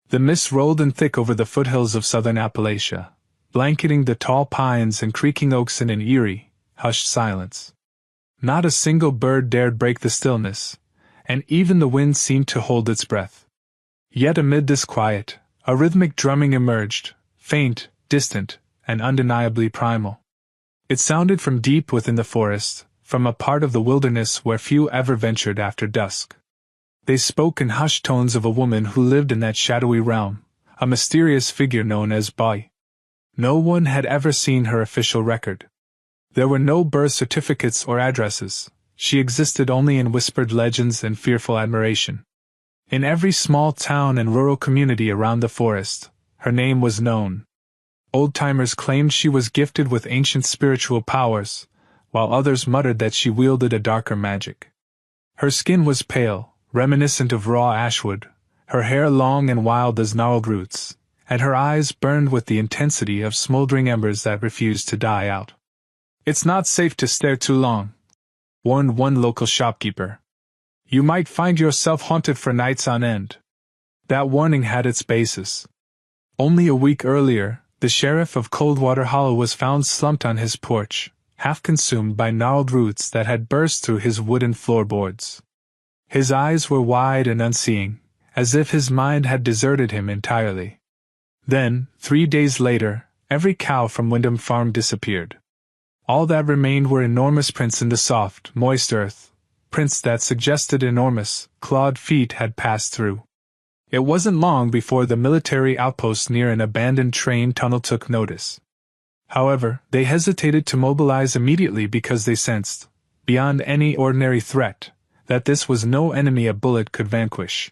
The mist rolled in thick over the foothills of southern Appalachia, blanketing the tall pines and creaking oaks in an eerie, hushed silence. Not a single bird dared break the stillness, and even the wind seemed to hold its breath. Yet amid this quiet, a rhythmic drumming emerged, faint, distant, and undeniably primal. It sounded from deep within the forest, from a part of the wilderness where few ever ventured after dusk. They spoke in hushed tones of a woman who lived in that shadowy realm, a mysterious figure known as Bai. No one had ever seen her official record. There were no birth certificates or addresses. She existed only in whispered legends and fearful admiration. In every small town and rural community around the forest, her name was known. Old-timers claimed she was gifted with ancient spiritual powers, while others muttered that she wielded a darker magic. Her skin was pale, reminiscent of raw ashwood, her hair long and wild as gnarled roots, and her eyes burned with the intensity of smoldering embers that refused to die out. "It's not safe to stare too long," warned one local shopkeeper. "You might find yourself haunted for nights on end." That warning had its basis. Only a week earlier, the sheriff of Coldwater Hollow was found slumped on his porch, half consumed by gnarled roots that had burst through his wooden floorboards. His eyes were wide and unseeing, as if his mind had deserted him entirely. Then, 3 days later, every cow from Wyndham Farm disappeared. All that remained were enormous prints in the soft, moist earth, prints that suggested enormous, clawed feet had passed through. It wasn't long before the military outpost near an abandoned train tunnel took notice. However, they hesitated to mobilize immediately because they sensed, beyond any ordinary threat, that this was no enemy a bullet could vanquish.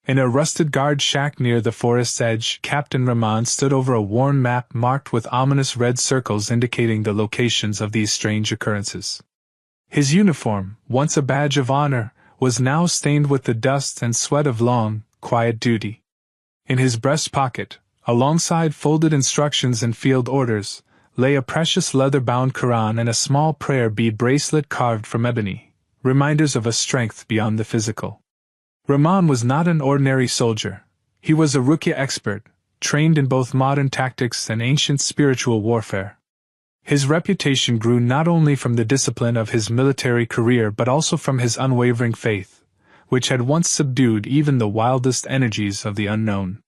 In a rusted guard shack near the forest's edge, Captain Rahman stood over a worn map marked with ominous red circles indicating the locations of these strange occurrences. His uniform, once a badge of honor, was now stained with the dust and sweat of long, quiet duty. In his breast pocket, alongside folded instructions and field orders, lay a precious leather-bound Qur'an and a small prayer bead bracelet carved from ebony, reminders of a strength beyond the physical. Rahman was not an ordinary soldier. He was a Ruqya expert, trained in both modern tactics and ancient spiritual warfare. His reputation grew not only from the discipline of his military career but also from his unwavering faith, which had once subdued even the wildest energies of the unknown.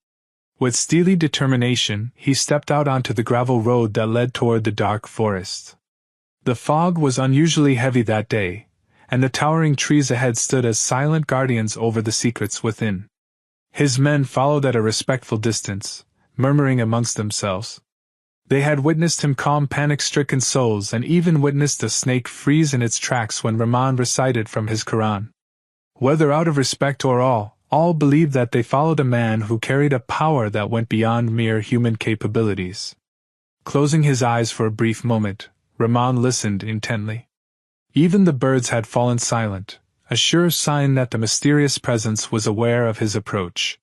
With steely determination, he stepped out onto the gravel road that led toward the dark forest. The fog was unusually heavy that day, and the towering trees ahead stood as silent guardians over the secrets within. His men followed at a respectful distance, murmuring amongst themselves. They had witnessed him calm panic-stricken souls and even witnessed a snake freeze in its tracks when Rahman recited from his Qur'an. Whether out of respect or all believed that they followed a man who carried a power that went beyond mere human capabilities. Closing his eyes for a brief moment, Rahman listened intently. Even the birds had fallen silent, a sure sign that the mysterious presence was aware of his approach.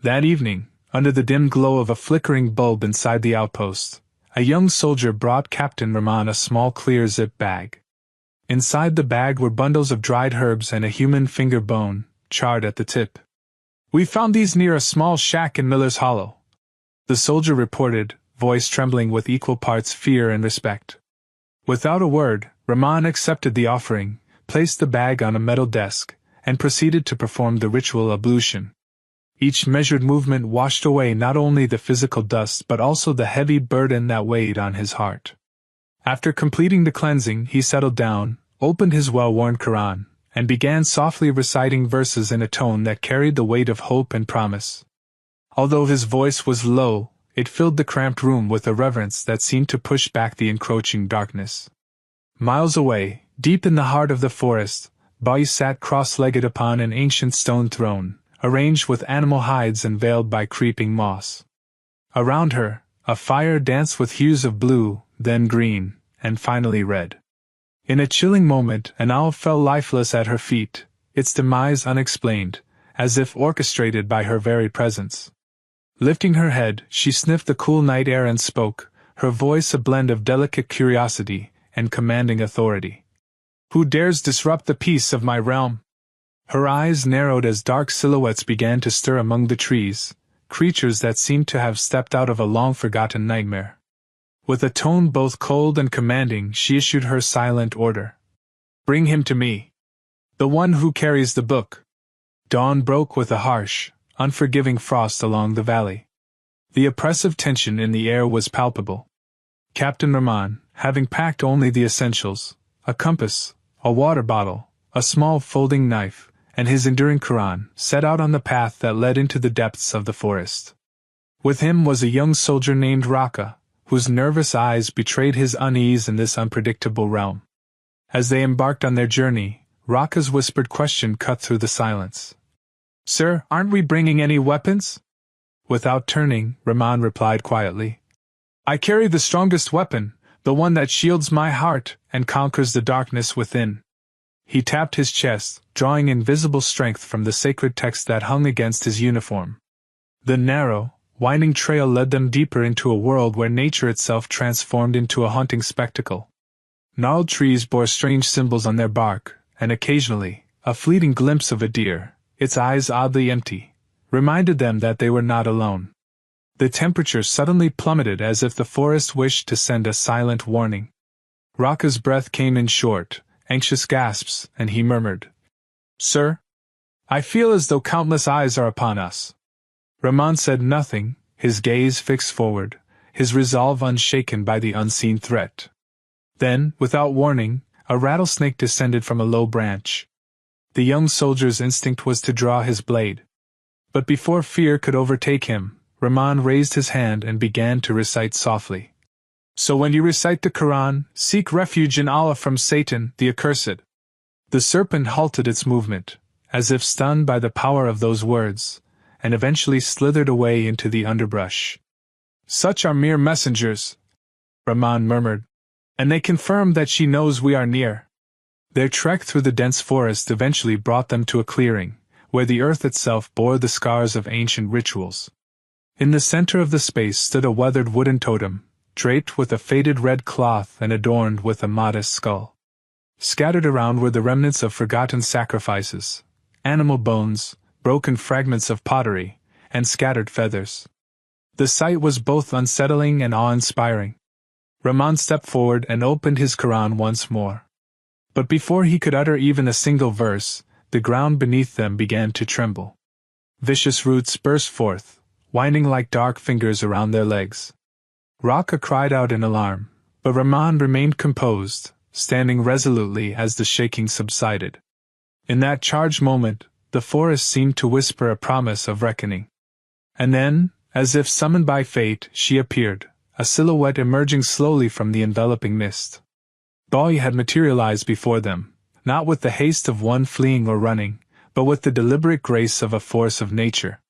That evening, under the dim glow of a flickering bulb inside the outpost, a young soldier brought Captain Rahman a small clear zip bag. Inside the bag were bundles of dried herbs and a human finger bone, charred at the tip. "We found these near a small shack in Miller's Hollow," the soldier reported, voice trembling with equal parts fear and respect. Without a word, Rahman accepted the offering, placed the bag on a metal desk, and proceeded to perform the ritual ablution. Each measured movement washed away not only the physical dust but also the heavy burden that weighed on his heart. After completing the cleansing, he settled down, opened his well-worn Qur'an, and began softly reciting verses in a tone that carried the weight of hope and promise. Although his voice was low, it filled the cramped room with a reverence that seemed to push back the encroaching darkness. Miles away, deep in the heart of the forest, Bai sat cross-legged upon an ancient stone throne, arranged with animal hides and veiled by creeping moss. Around her, a fire danced with hues of blue, then green, and finally red. In a chilling moment, an owl fell lifeless at her feet, its demise unexplained, as if orchestrated by her very presence. Lifting her head, she sniffed the cool night air and spoke, her voice a blend of delicate curiosity and commanding authority. "Who dares disrupt the peace of my realm?" Her eyes narrowed as dark silhouettes began to stir among the trees, creatures that seemed to have stepped out of a long-forgotten nightmare. With a tone both cold and commanding, she issued her silent order. "Bring him to me. The one who carries the book." Dawn broke with a harsh, unforgiving frost along the valley. The oppressive tension in the air was palpable. Captain Rahman, having packed only the essentials, a compass, a water bottle, a small folding knife, and his enduring Qur'an, set out on the path that led into the depths of the forest. With him was a young soldier named Raka, whose nervous eyes betrayed his unease in this unpredictable realm. As they embarked on their journey, Raka's whispered question cut through the silence. "Sir, aren't we bringing any weapons?" Without turning, Rahman replied quietly. "I carry the strongest weapon, the one that shields my heart and conquers the darkness within." He tapped his chest, drawing invisible strength from the sacred text that hung against his uniform. The narrow, winding trail led them deeper into a world where nature itself transformed into a haunting spectacle. Gnarled trees bore strange symbols on their bark, and occasionally, a fleeting glimpse of a deer, its eyes oddly empty, reminded them that they were not alone. The temperature suddenly plummeted as if the forest wished to send a silent warning. Raka's breath came in short, anxious gasps, and he murmured, "Sir? I feel as though countless eyes are upon us." Rahman said nothing, his gaze fixed forward, his resolve unshaken by the unseen threat. Then, without warning, a rattlesnake descended from a low branch. The young soldier's instinct was to draw his blade. But before fear could overtake him, Rahman raised his hand and began to recite softly. "So when you recite the Qur'an, seek refuge in Allah from Satan, the accursed." The serpent halted its movement, as if stunned by the power of those words, and eventually slithered away into the underbrush. "Such are mere messengers," Rahman murmured, "and they confirm that she knows we are near." Their trek through the dense forest eventually brought them to a clearing, where the earth itself bore the scars of ancient rituals. In the center of the space stood a weathered wooden totem, draped with a faded red cloth and adorned with a modest skull. Scattered around were the remnants of forgotten sacrifices, animal bones, broken fragments of pottery, and scattered feathers. The sight was both unsettling and awe-inspiring. Rahman stepped forward and opened his Qur'an once more. But before he could utter even a single verse, the ground beneath them began to tremble. Vicious roots burst forth, winding like dark fingers around their legs. Raka cried out in alarm, but Rahman remained composed, standing resolutely as the shaking subsided. In that charged moment, the forest seemed to whisper a promise of reckoning. And then, as if summoned by fate, she appeared, a silhouette emerging slowly from the enveloping mist. Boy had materialized before them, not with the haste of one fleeing or running, but with the deliberate grace of a force of nature.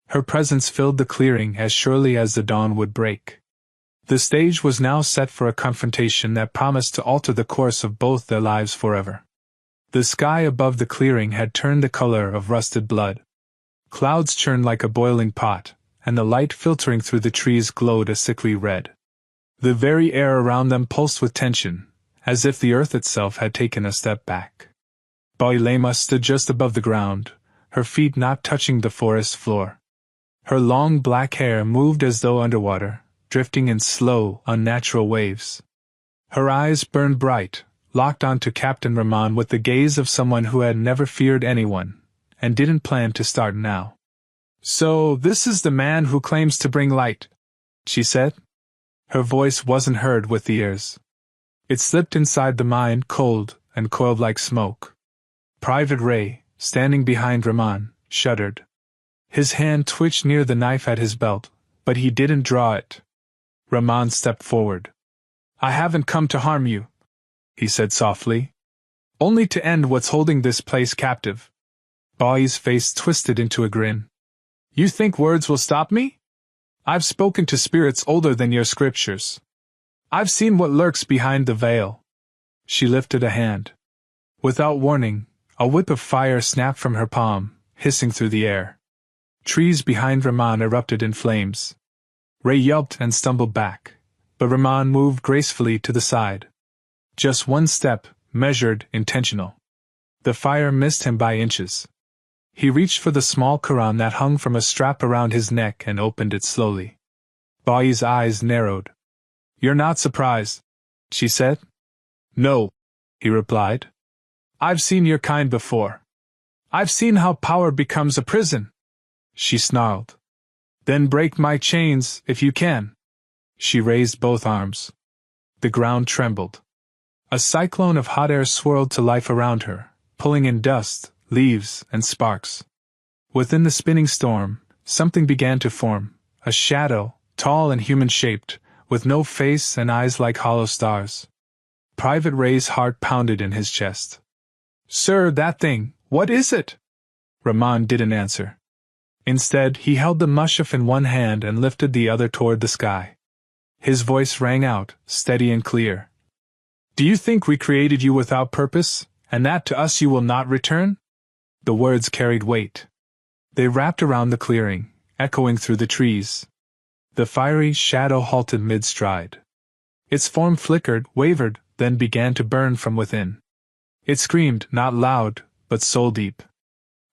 Her presence filled the clearing as surely as the dawn would break. The stage was now set for a confrontation that promised to alter the course of both their lives forever. The sky above the clearing had turned the color of rusted blood. Clouds churned like a boiling pot, and the light filtering through the trees glowed a sickly red. The very air around them pulsed with tension, as if the earth itself had taken a step back. Boilema stood just above the ground, her feet not touching the forest floor. Her long black hair moved as though underwater, drifting in slow, unnatural waves. Her eyes burned bright, locked onto Captain Rahman with the gaze of someone who had never feared anyone, and didn't plan to start now. "So, this is the man who claims to bring light," she said. Her voice wasn't heard with the ears. It slipped inside the mind, cold and coiled like smoke. Private Ray, standing behind Rahman, shuddered. His hand twitched near the knife at his belt, but he didn't draw it. Rahman stepped forward. "I haven't come to harm you," he said softly. "Only to end what's holding this place captive." Boy's face twisted into a grin. "You think words will stop me? I've spoken to spirits older than your scriptures. I've seen what lurks behind the veil." She lifted a hand. Without warning, a whip of fire snapped from her palm, hissing through the air. Trees behind Rahman erupted in flames. Ray yelped and stumbled back, but Rahman moved gracefully to the side. Just one step, measured, intentional. The fire missed him by inches. He reached for the small Qur'an that hung from a strap around his neck and opened it slowly. Bai's eyes narrowed. "You're not surprised?" she said. "No," he replied. "I've seen your kind before. I've seen how power becomes a prison." She snarled. "Then break my chains, if you can." She raised both arms. The ground trembled. A cyclone of hot air swirled to life around her, pulling in dust, leaves, and sparks. Within the spinning storm, something began to form, a shadow, tall and human-shaped, with no face and eyes like hollow stars. Private Ray's heart pounded in his chest. "Sir, that thing, what is it?" Rahman didn't answer. Instead, he held the mushaf in one hand and lifted the other toward the sky. His voice rang out, steady and clear. "Do you think we created you without purpose, and that to us you will not return?" The words carried weight. They wrapped around the clearing, echoing through the trees. The fiery shadow halted mid-stride. Its form flickered, wavered, then began to burn from within. It screamed, not loud, but soul-deep.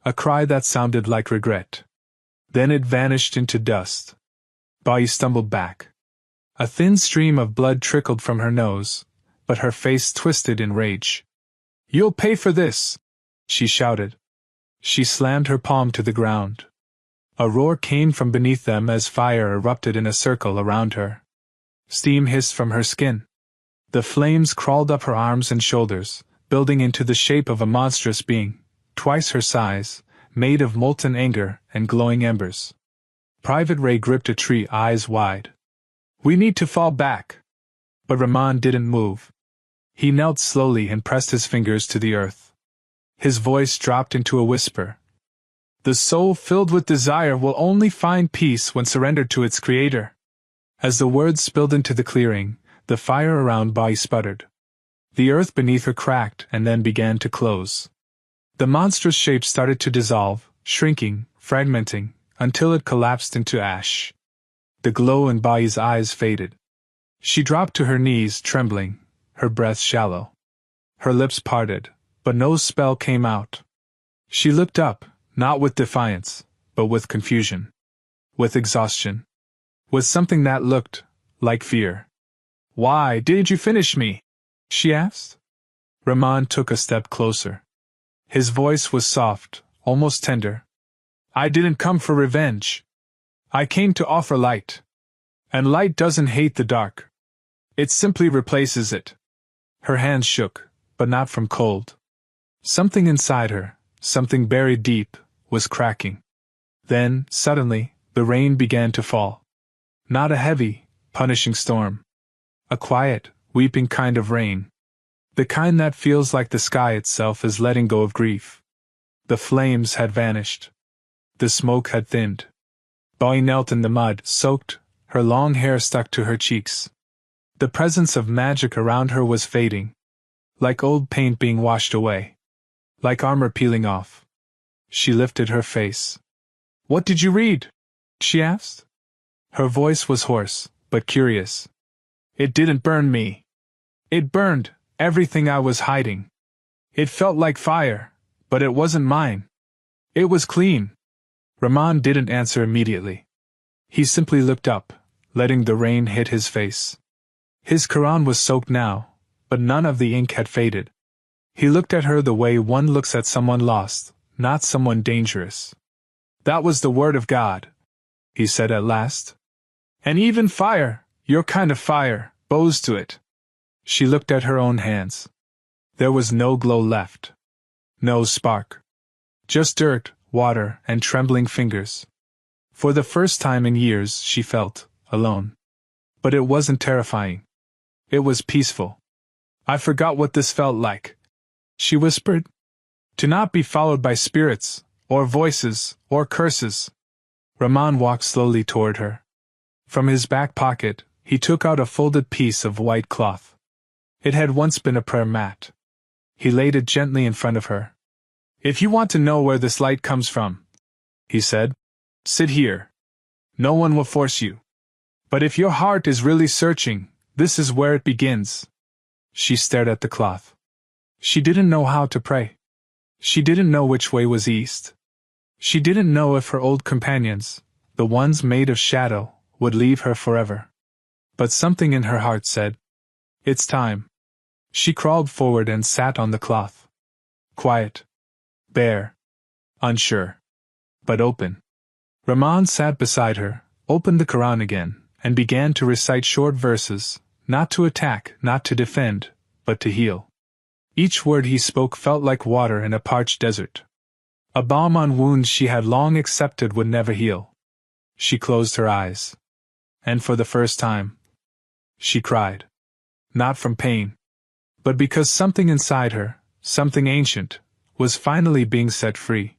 A cry that sounded like regret. Then it vanished into dust. Bai stumbled back. A thin stream of blood trickled from her nose, but her face twisted in rage. "You'll pay for this!" she shouted. She slammed her palm to the ground. A roar came from beneath them as fire erupted in a circle around her. Steam hissed from her skin. The flames crawled up her arms and shoulders, building into the shape of a monstrous being, twice her size, made of molten anger and glowing embers. Private Ray gripped a tree, eyes wide. "We need to fall back." But Rahman didn't move. He knelt slowly and pressed his fingers to the earth. His voice dropped into a whisper. "The soul filled with desire will only find peace when surrendered to its creator." As the words spilled into the clearing, the fire around Bai sputtered. The earth beneath her cracked and then began to close. The monstrous shape started to dissolve, shrinking, fragmenting, until it collapsed into ash. The glow in Bai's eyes faded. She dropped to her knees, trembling, her breath shallow. Her lips parted, but no spell came out. She looked up, not with defiance, but with confusion. With exhaustion. With something that looked like fear. "Why didn't you finish me?" she asked. Rahman took a step closer. His voice was soft, almost tender. "I didn't come for revenge. I came to offer light. And light doesn't hate the dark. It simply replaces it." Her hands shook, but not from cold. Something inside her, something buried deep, was cracking. Then, suddenly, the rain began to fall. Not a heavy, punishing storm. A quiet, weeping kind of rain. The kind that feels like the sky itself is letting go of grief. The flames had vanished. The smoke had thinned. Bai knelt in the mud, soaked, her long hair stuck to her cheeks. The presence of magic around her was fading. Like old paint being washed away. Like armor peeling off. She lifted her face. "What did you read?" she asked. Her voice was hoarse, but curious. "It didn't burn me. It burned everything I was hiding. It felt like fire, but it wasn't mine. It was clean." Rahman didn't answer immediately. He simply looked up, letting the rain hit his face. His Qur'an was soaked now, but none of the ink had faded. He looked at her the way one looks at someone lost, not someone dangerous. "That was the word of God," he said at last. "And even fire, your kind of fire, bows to it." She looked at her own hands. There was no glow left. No spark. Just dirt, water, and trembling fingers. For the first time in years she felt alone. But it wasn't terrifying. It was peaceful. "I forgot what this felt like," she whispered. "To not be followed by spirits, or voices, or curses." Rahman walked slowly toward her. From his back pocket, he took out a folded piece of white cloth. It had once been a prayer mat. He laid it gently in front of her. "If you want to know where this light comes from," he said, "sit here. No one will force you. But if your heart is really searching, this is where it begins." She stared at the cloth. She didn't know how to pray. She didn't know which way was east. She didn't know if her old companions, the ones made of shadow, would leave her forever. But something in her heart said, "It's time." She crawled forward and sat on the cloth. Quiet. Bare. Unsure. But open. Rahman sat beside her, opened the Qur'an again, and began to recite short verses, not to attack, not to defend, but to heal. Each word he spoke felt like water in a parched desert. A balm on wounds she had long accepted would never heal. She closed her eyes. And for the first time, she cried. Not from pain, but because something inside her, something ancient, was finally being set free.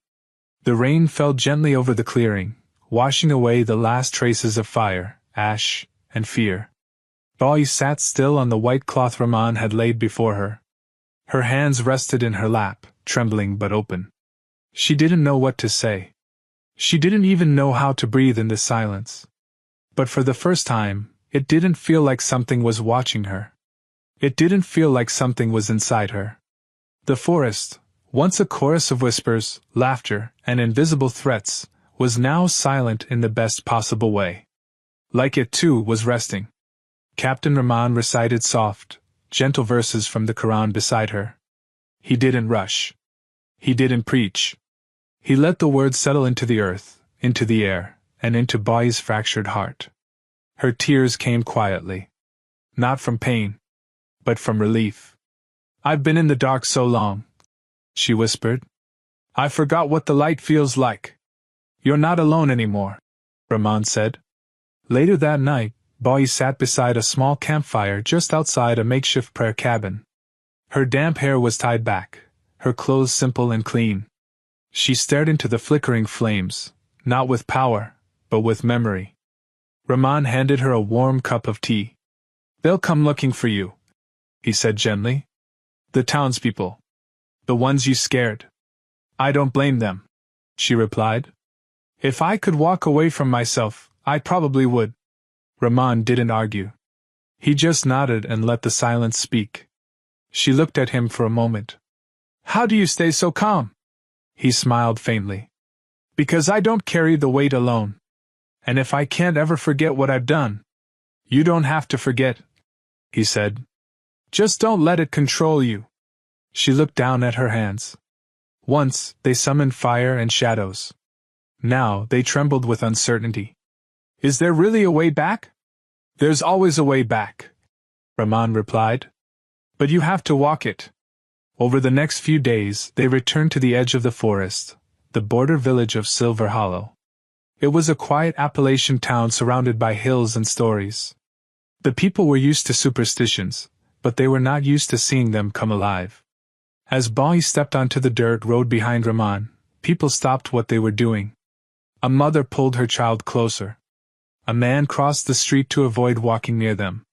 The rain fell gently over the clearing, washing away the last traces of fire, ash, and fear. Boy sat still on the white cloth Rahman had laid before her. Her hands rested in her lap, trembling but open. She didn't know what to say. She didn't even know how to breathe in the silence. But for the first time, it didn't feel like something was watching her. It didn't feel like something was inside her. The forest, once a chorus of whispers, laughter, and invisible threats, was now silent in the best possible way. Like it too was resting. Captain Rahman recited soft, gentle verses from the Qur'an beside her. He didn't rush. He didn't preach. He let the words settle into the earth, into the air, and into Boy's fractured heart. Her tears came quietly. Not from pain, but from relief. "I've been in the dark so long," she whispered. "I forgot what the light feels like." "You're not alone anymore," Rahman said. Later that night, Boy sat beside a small campfire just outside a makeshift prayer cabin. Her damp hair was tied back, her clothes simple and clean. She stared into the flickering flames, not with power, but with memory. Rahman handed her a warm cup of tea. "They'll come looking for you," he said gently. "The townspeople. The ones you scared." "I don't blame them," she replied. "If I could walk away from myself, I probably would." Rahman didn't argue. He just nodded and let the silence speak. She looked at him for a moment. "How do you stay so calm?" He smiled faintly. "Because I don't carry the weight alone. And if I can't ever forget what I've done, you don't have to forget," he said. "Just don't let it control you." She looked down at her hands. Once, they summoned fire and shadows. Now, they trembled with uncertainty. "Is there really a way back?" "There's always a way back," Rahman replied. "But you have to walk it." Over the next few days, they returned to the edge of the forest, the border village of Silver Hollow. It was a quiet Appalachian town surrounded by hills and stories. The people were used to superstitions, but they were not used to seeing them come alive. As Boy stepped onto the dirt road behind Rahman, people stopped what they were doing. A mother pulled her child closer. A man crossed the street to avoid walking near them.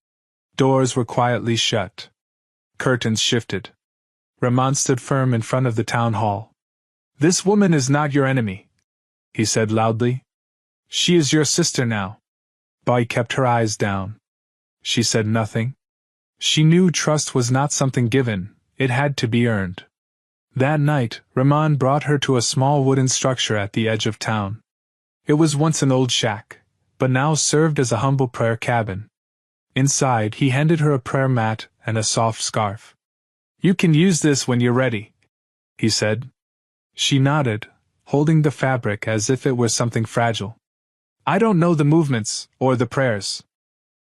Doors were quietly shut. Curtains shifted. Rahman stood firm in front of the town hall. "This woman is not your enemy," he said loudly. "She is your sister now." Boy kept her eyes down. She said nothing. She knew trust was not something given, it had to be earned. That night, Rahman brought her to a small wooden structure at the edge of town. It was once an old shack, but now served as a humble prayer cabin. Inside, he handed her a prayer mat and a soft scarf. "You can use this when you're ready," he said. She nodded, holding the fabric as if it were something fragile. "I don't know the movements, or the prayers."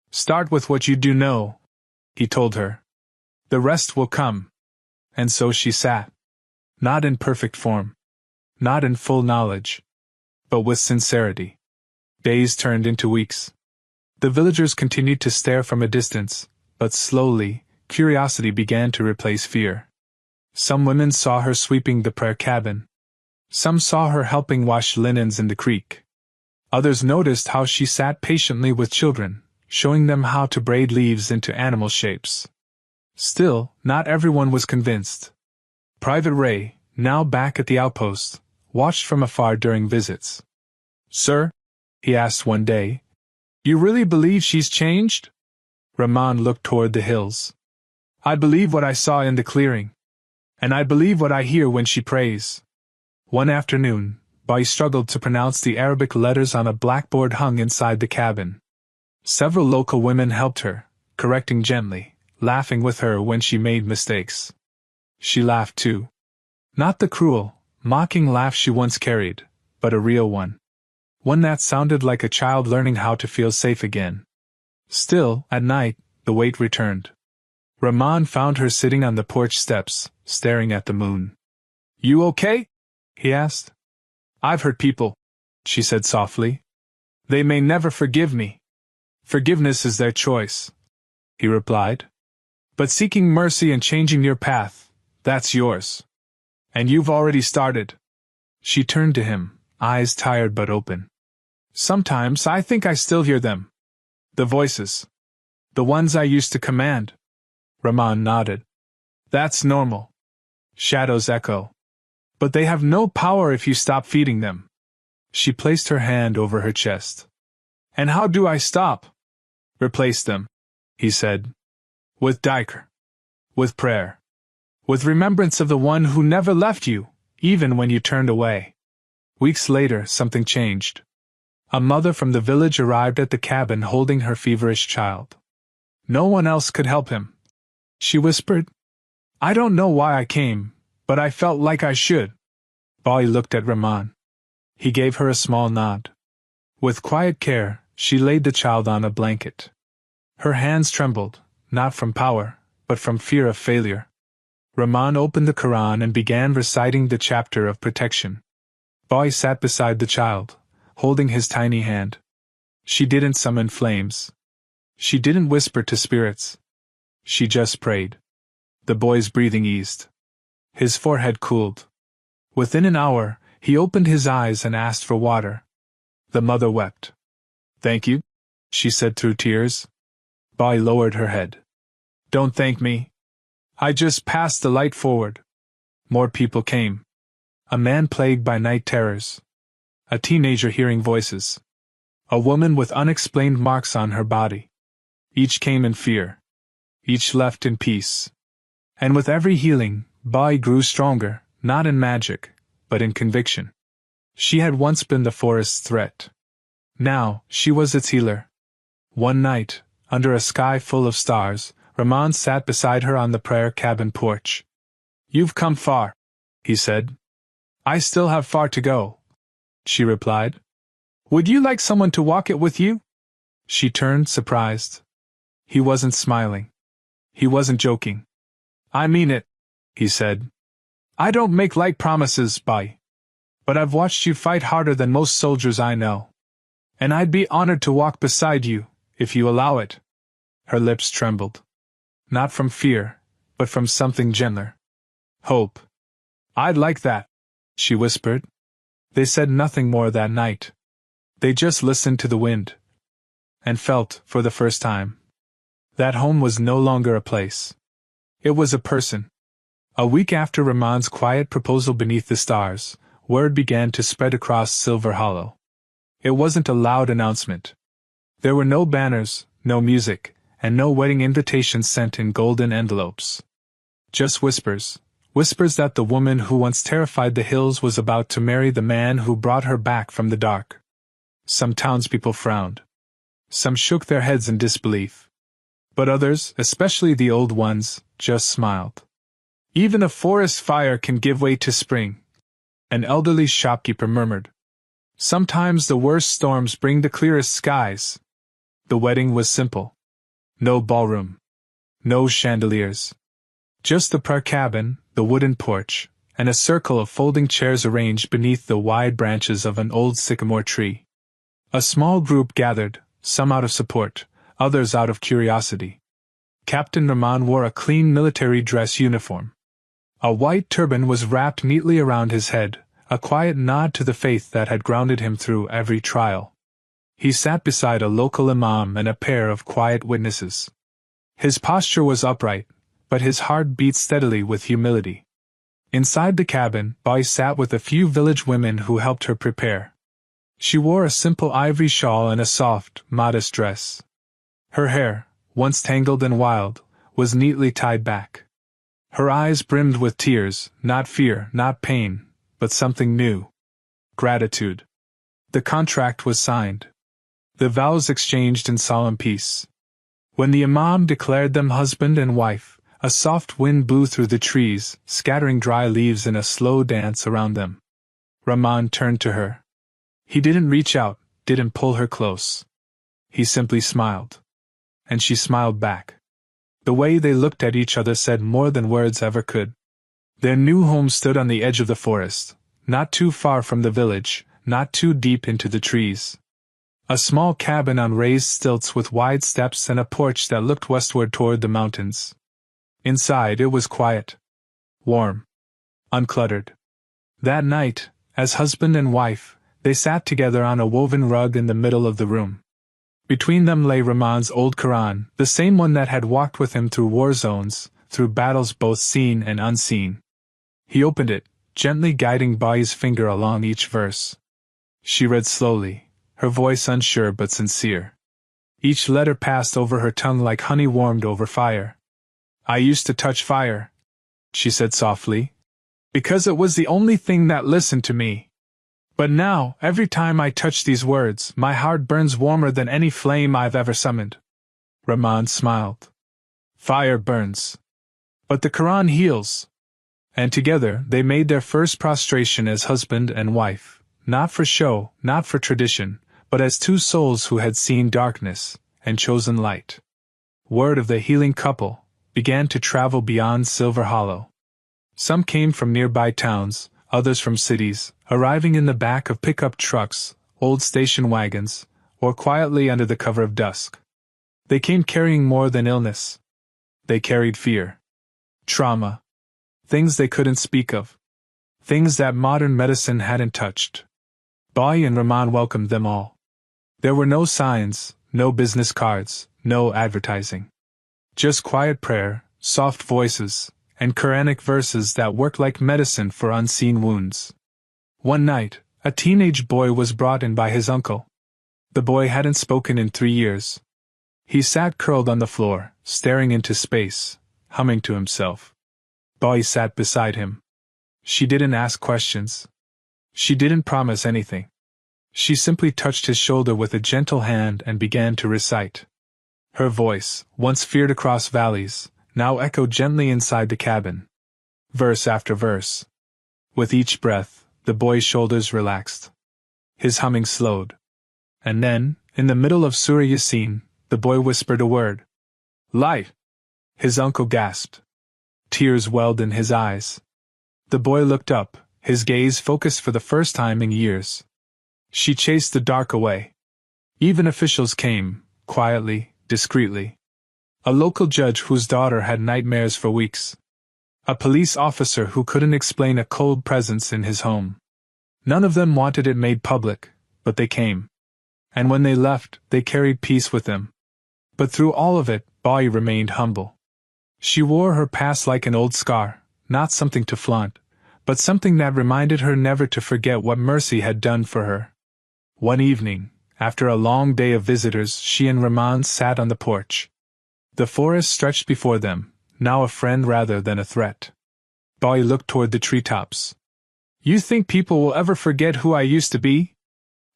"Start with what you do know," he told her. "The rest will come." And so she sat. Not in perfect form. Not in full knowledge. But with sincerity. Days turned into weeks. The villagers continued to stare from a distance, but slowly, curiosity began to replace fear. Some women saw her sweeping the prayer cabin. Some saw her helping wash linens in the creek. Others noticed how she sat patiently with children, showing them how to braid leaves into animal shapes. Still, not everyone was convinced. Private Ray, now back at the outpost, watched from afar during visits. "Sir?" he asked one day. "You really believe she's changed?" Rahman looked toward the hills. "I believe what I saw in the clearing. And I believe what I hear when she prays." One afternoon, Bai struggled to pronounce the Arabic letters on a blackboard hung inside the cabin. Several local women helped her, correcting gently, laughing with her when she made mistakes. She laughed too. Not the cruel, mocking laugh she once carried, but a real one. One that sounded like a child learning how to feel safe again. Still, at night, the weight returned. Rahman found her sitting on the porch steps, staring at the moon. "You okay?" he asked. "I've hurt people," she said softly. "They may never forgive me. Forgiveness is their choice," he replied. "But seeking mercy and changing your path, that's yours. And you've already started." She turned to him, eyes tired but open. "Sometimes I think I still hear them. The voices. The ones I used to command." Rahman nodded. "That's normal. Shadows echo. But they have no power if you stop feeding them." She placed her hand over her chest. "And how do I stop?" "Replace them," he said. "With dhikr. With prayer. With remembrance of the one who never left you, even when you turned away." Weeks later, something changed. A mother from the village arrived at the cabin holding her feverish child. No one else could help him. She whispered, "I don't know why I came, but I felt like I should." Bai looked at Rahman. He gave her a small nod. With quiet care, she laid the child on a blanket. Her hands trembled, not from power, but from fear of failure. Rahman opened the Qur'an and began reciting the chapter of protection. Bai sat beside the child, holding his tiny hand. She didn't summon flames. She didn't whisper to spirits. She just prayed. The boy's breathing eased. His forehead cooled. Within an hour, he opened his eyes and asked for water. The mother wept. "Thank you," she said through tears. Bai lowered her head. "Don't thank me. I just passed the light forward." More people came. A man plagued by night terrors. A teenager hearing voices. A woman with unexplained marks on her body. Each came in fear. Each left in peace. And with every healing, Bai grew stronger, not in magic, but in conviction. She had once been the forest's threat. Now, she was its healer. One night, under a sky full of stars, Rahman sat beside her on the prayer cabin porch. "You've come far," he said. "I still have far to go," she replied. "Would you like someone to walk it with you?" She turned, surprised. He wasn't smiling. He wasn't joking. "I mean it," he said. "I don't make light promises, Bai. But I've watched you fight harder than most soldiers I know. And I'd be honored to walk beside you, if you allow it." Her lips trembled. Not from fear, but from something gentler. Hope. "I'd like that," she whispered. They said nothing more that night. They just listened to the wind. And felt, for the first time, that home was no longer a place. It was a person. A week after Rahman's quiet proposal beneath the stars, word began to spread across Silver Hollow. It wasn't a loud announcement. There were no banners, no music, and no wedding invitations sent in golden envelopes. Just whispers. Whispers that the woman who once terrified the hills was about to marry the man who brought her back from the dark. Some townspeople frowned. Some shook their heads in disbelief. But others, especially the old ones, just smiled. "Even a forest fire can give way to spring," an elderly shopkeeper murmured. "Sometimes the worst storms bring the clearest skies." The wedding was simple. No ballroom. No chandeliers. Just the prayer cabin, the wooden porch, and a circle of folding chairs arranged beneath the wide branches of an old sycamore tree. A small group gathered, some out of support, others out of curiosity. Captain Rahman wore a clean military dress uniform. A white turban was wrapped neatly around his head, a quiet nod to the faith that had grounded him through every trial. He sat beside a local imam and a pair of quiet witnesses. His posture was upright, but his heart beat steadily with humility. Inside the cabin, Bai sat with a few village women who helped her prepare. She wore a simple ivory shawl and a soft, modest dress. Her hair, once tangled and wild, was neatly tied back. Her eyes brimmed with tears, not fear, not pain, but something new. gratitude. The contract was signed. The vows exchanged in solemn peace. When the Imam declared them husband and wife, a soft wind blew through the trees, scattering dry leaves in a slow dance around them. Rahman turned to her. He didn't reach out, didn't pull her close. He simply smiled. And she smiled back. The way they looked at each other said more than words ever could. Their new home stood on the edge of the forest, not too far from the village, not too deep into the trees. A small cabin on raised stilts with wide steps and a porch that looked westward toward the mountains. Inside it was quiet, warm, uncluttered. That night, as husband and wife, they sat together on a woven rug in the middle of the room. Between them lay Rahman's old Qur'an, the same one that had walked with him through war zones, through battles both seen and unseen. He opened it, gently guiding Bai's finger along each verse. She read slowly, her voice unsure but sincere. Each letter passed over her tongue like honey warmed over fire. I used to touch fire, she said softly, because it was the only thing that listened to me. But now, every time I touch these words, my heart burns warmer than any flame I've ever summoned. Rahman smiled. Fire burns. But the Qur'an heals. And together they made their first prostration as husband and wife, not for show, not for tradition, but as two souls who had seen darkness and chosen light. Word of the healing couple began to travel beyond Silver Hollow. Some came from nearby towns, others from cities, arriving in the back of pickup trucks, old station wagons, or quietly under the cover of dusk. They came carrying more than illness. They carried fear, trauma, things they couldn't speak of, things that modern medicine hadn't touched. Bai and Rahman welcomed them all. There were no signs, no business cards, no advertising. Just quiet prayer, soft voices, and Quranic verses that worked like medicine for unseen wounds. One night, a teenage boy was brought in by his uncle. The boy hadn't spoken in 3 years. He sat curled on the floor, staring into space, humming to himself. Bai sat beside him. She didn't ask questions. She didn't promise anything. She simply touched his shoulder with a gentle hand and began to recite. Her voice, once feared across valleys, now echoed gently inside the cabin. Verse after verse. With each breath, the boy's shoulders relaxed. His humming slowed. And then, in the middle of Surah Yasin, the boy whispered a word. Light! His uncle gasped. Tears welled in his eyes. The boy looked up, his gaze focused for the first time in years. She chased the dark away. Even officials came, quietly, discreetly. A local judge whose daughter had nightmares for weeks. A police officer who couldn't explain a cold presence in his home. None of them wanted it made public, but they came. And when they left, they carried peace with them. But through all of it, Bai remained humble. She wore her past like an old scar, not something to flaunt, but something that reminded her never to forget what mercy had done for her. One evening, after a long day of visitors, she and Rahman sat on the porch. The forest stretched before them, now a friend rather than a threat. Bai looked toward the treetops. You think people will ever forget who I used to be?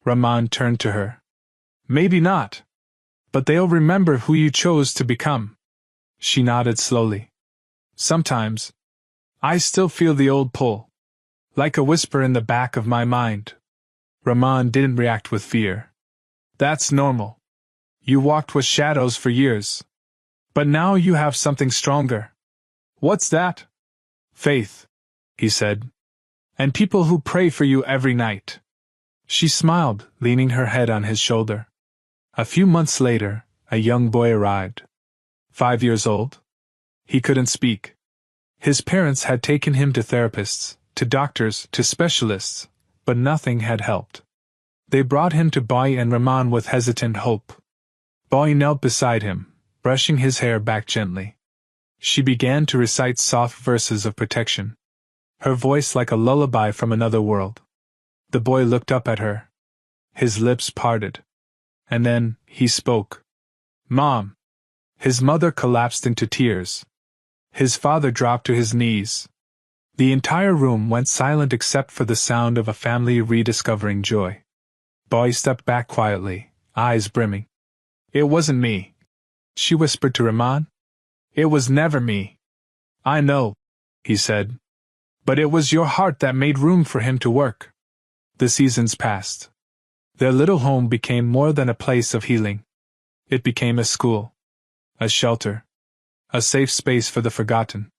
Rahman turned to her. Maybe not. But they'll remember who you chose to become. She nodded slowly. Sometimes, I still feel the old pull. Like a whisper in the back of my mind. Rahman didn't react with fear. That's normal. You walked with shadows for years. But now you have something stronger. What's that? Faith, he said. And people who pray for you every night. She smiled, leaning her head on his shoulder. A few months later, a young boy arrived. 5 years old. He couldn't speak. His parents had taken him to therapists, to doctors, to specialists, but nothing had helped. They brought him to Bai and Rahman with hesitant hope. Bai knelt beside him, brushing his hair back gently. She began to recite soft verses of protection. Her voice like a lullaby from another world. The boy looked up at her. His lips parted. And then, he spoke. Mom! His mother collapsed into tears. His father dropped to his knees. The entire room went silent except for the sound of a family rediscovering joy. Boy stepped back quietly, eyes brimming. "It wasn't me," she whispered to Rahman. "It was never me." "I know," he said. "But it was your heart that made room for him to work." The seasons passed. Their little home became more than a place of healing. It became a school, a shelter, a safe space for the forgotten.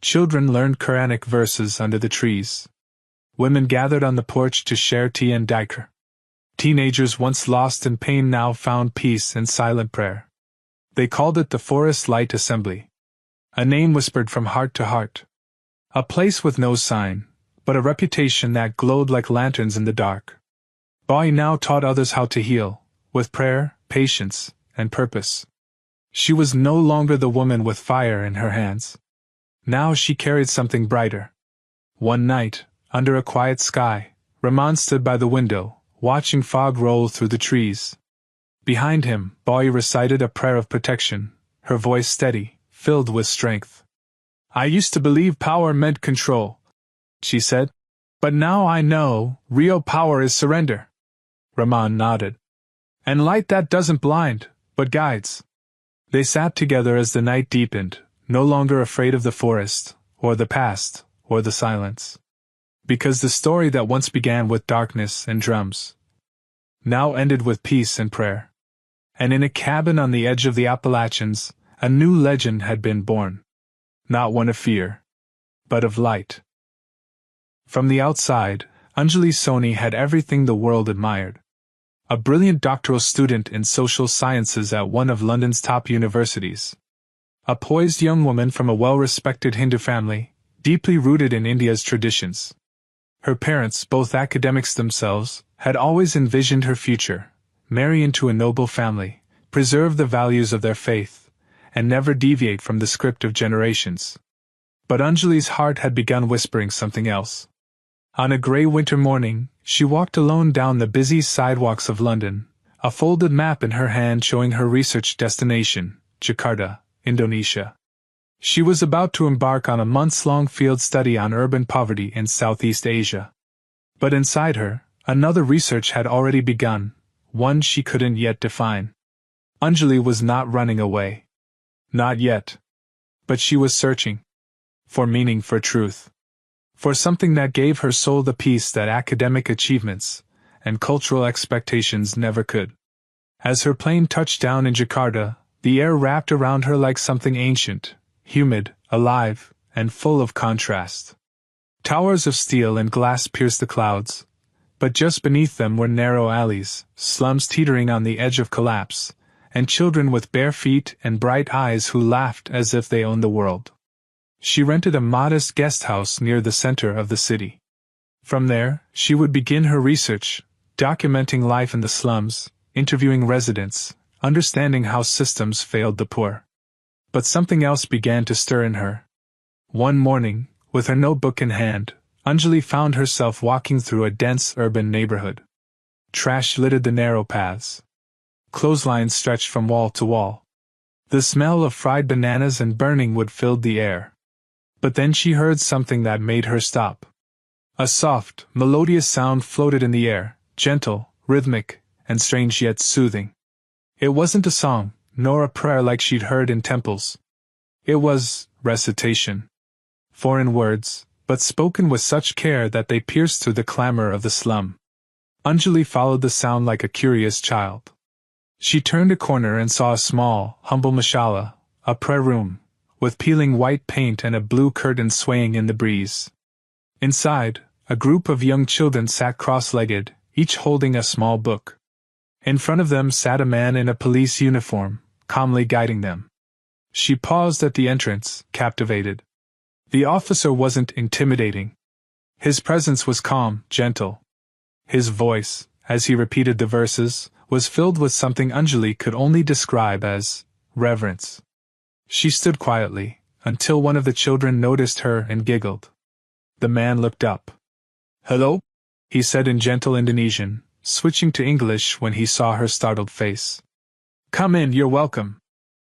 Children learned Quranic verses under the trees. Women gathered on the porch to share tea and dhikr. Teenagers once lost in pain now found peace in silent prayer. They called it the Forest Light Assembly. A name whispered from heart to heart. A place with no sign, but a reputation that glowed like lanterns in the dark. Bai now taught others how to heal, with prayer, patience, and purpose. She was no longer the woman with fire in her hands. Now she carried something brighter. One night, under a quiet sky, Rahman stood by the window, watching fog roll through the trees. Behind him, Bai recited a prayer of protection, her voice steady, filled with strength. "I used to believe power meant control," she said. "But now I know, real power is surrender." Rahman nodded. "And light that doesn't blind, but guides." They sat together as the night deepened, no longer afraid of the forest, or the past, or the silence. Because the story that once began with darkness and drums now ended with peace and prayer. And in a cabin on the edge of the Appalachians, a new legend had been born. Not one of fear, but of light. From the outside, Anjali Soni had everything the world admired. A brilliant doctoral student in social sciences at one of London's top universities. A poised young woman from a well-respected Hindu family, deeply rooted in India's traditions. Her parents, both academics themselves, had always envisioned her future: marry into a noble family, preserve the values of their faith, and never deviate from the script of generations. But Anjali's heart had begun whispering something else. On a grey winter morning, she walked alone down the busy sidewalks of London, a folded map in her hand showing her research destination, Jakarta, Indonesia. She was about to embark on a months-long field study on urban poverty in Southeast Asia. But inside her, another research had already begun, one she couldn't yet define. Anjali was not running away. Not yet. But she was searching. For meaning, for truth. For something that gave her soul the peace that academic achievements and cultural expectations never could. As her plane touched down in Jakarta, the air wrapped around her like something ancient, humid, alive, and full of contrast. Towers of steel and glass pierced the clouds, but just beneath them were narrow alleys, slums teetering on the edge of collapse, and children with bare feet and bright eyes who laughed as if they owned the world. She rented a modest guest house near the center of the city. From there, she would begin her research, documenting life in the slums, interviewing residents, understanding how systems failed the poor. But something else began to stir in her. One morning, with her notebook in hand, Anjali found herself walking through a dense urban neighborhood. Trash littered the narrow paths. Clotheslines stretched from wall to wall. The smell of fried bananas and burning wood filled the air. But then she heard something that made her stop. A soft, melodious sound floated in the air, gentle, rhythmic, and strange yet soothing. It wasn't a song, nor a prayer like she'd heard in temples. It was recitation. Foreign words, but spoken with such care that they pierced through the clamor of the slum. Anjali followed the sound like a curious child. She turned a corner and saw a small, humble mashallah, a prayer room, with peeling white paint and a blue curtain swaying in the breeze. Inside, a group of young children sat cross-legged, each holding a small book. In front of them sat a man in a police uniform, calmly guiding them. She paused at the entrance, captivated. The officer wasn't intimidating. His presence was calm, gentle. His voice, as he repeated the verses, was filled with something Anjali could only describe as reverence. She stood quietly, until one of the children noticed her and giggled. The man looked up. "Hello?" he said in gentle Indonesian, switching to English when he saw her startled face. "Come in, you're welcome."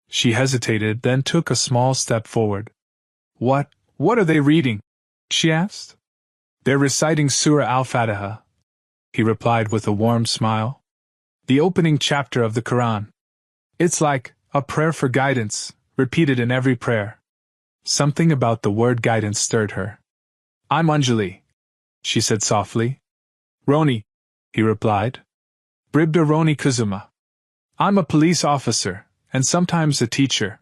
She hesitated, then took a small step forward. What are they reading?" she asked. They're reciting Surah Al-Fatiha, he replied with a warm smile. The opening chapter of the Qur'an. It's like a prayer for guidance, repeated in every prayer. Something about the word guidance stirred her. I'm Anjali, she said softly. Roni, he replied. Bribda Roni Kuzuma. I'm a police officer, and sometimes a teacher.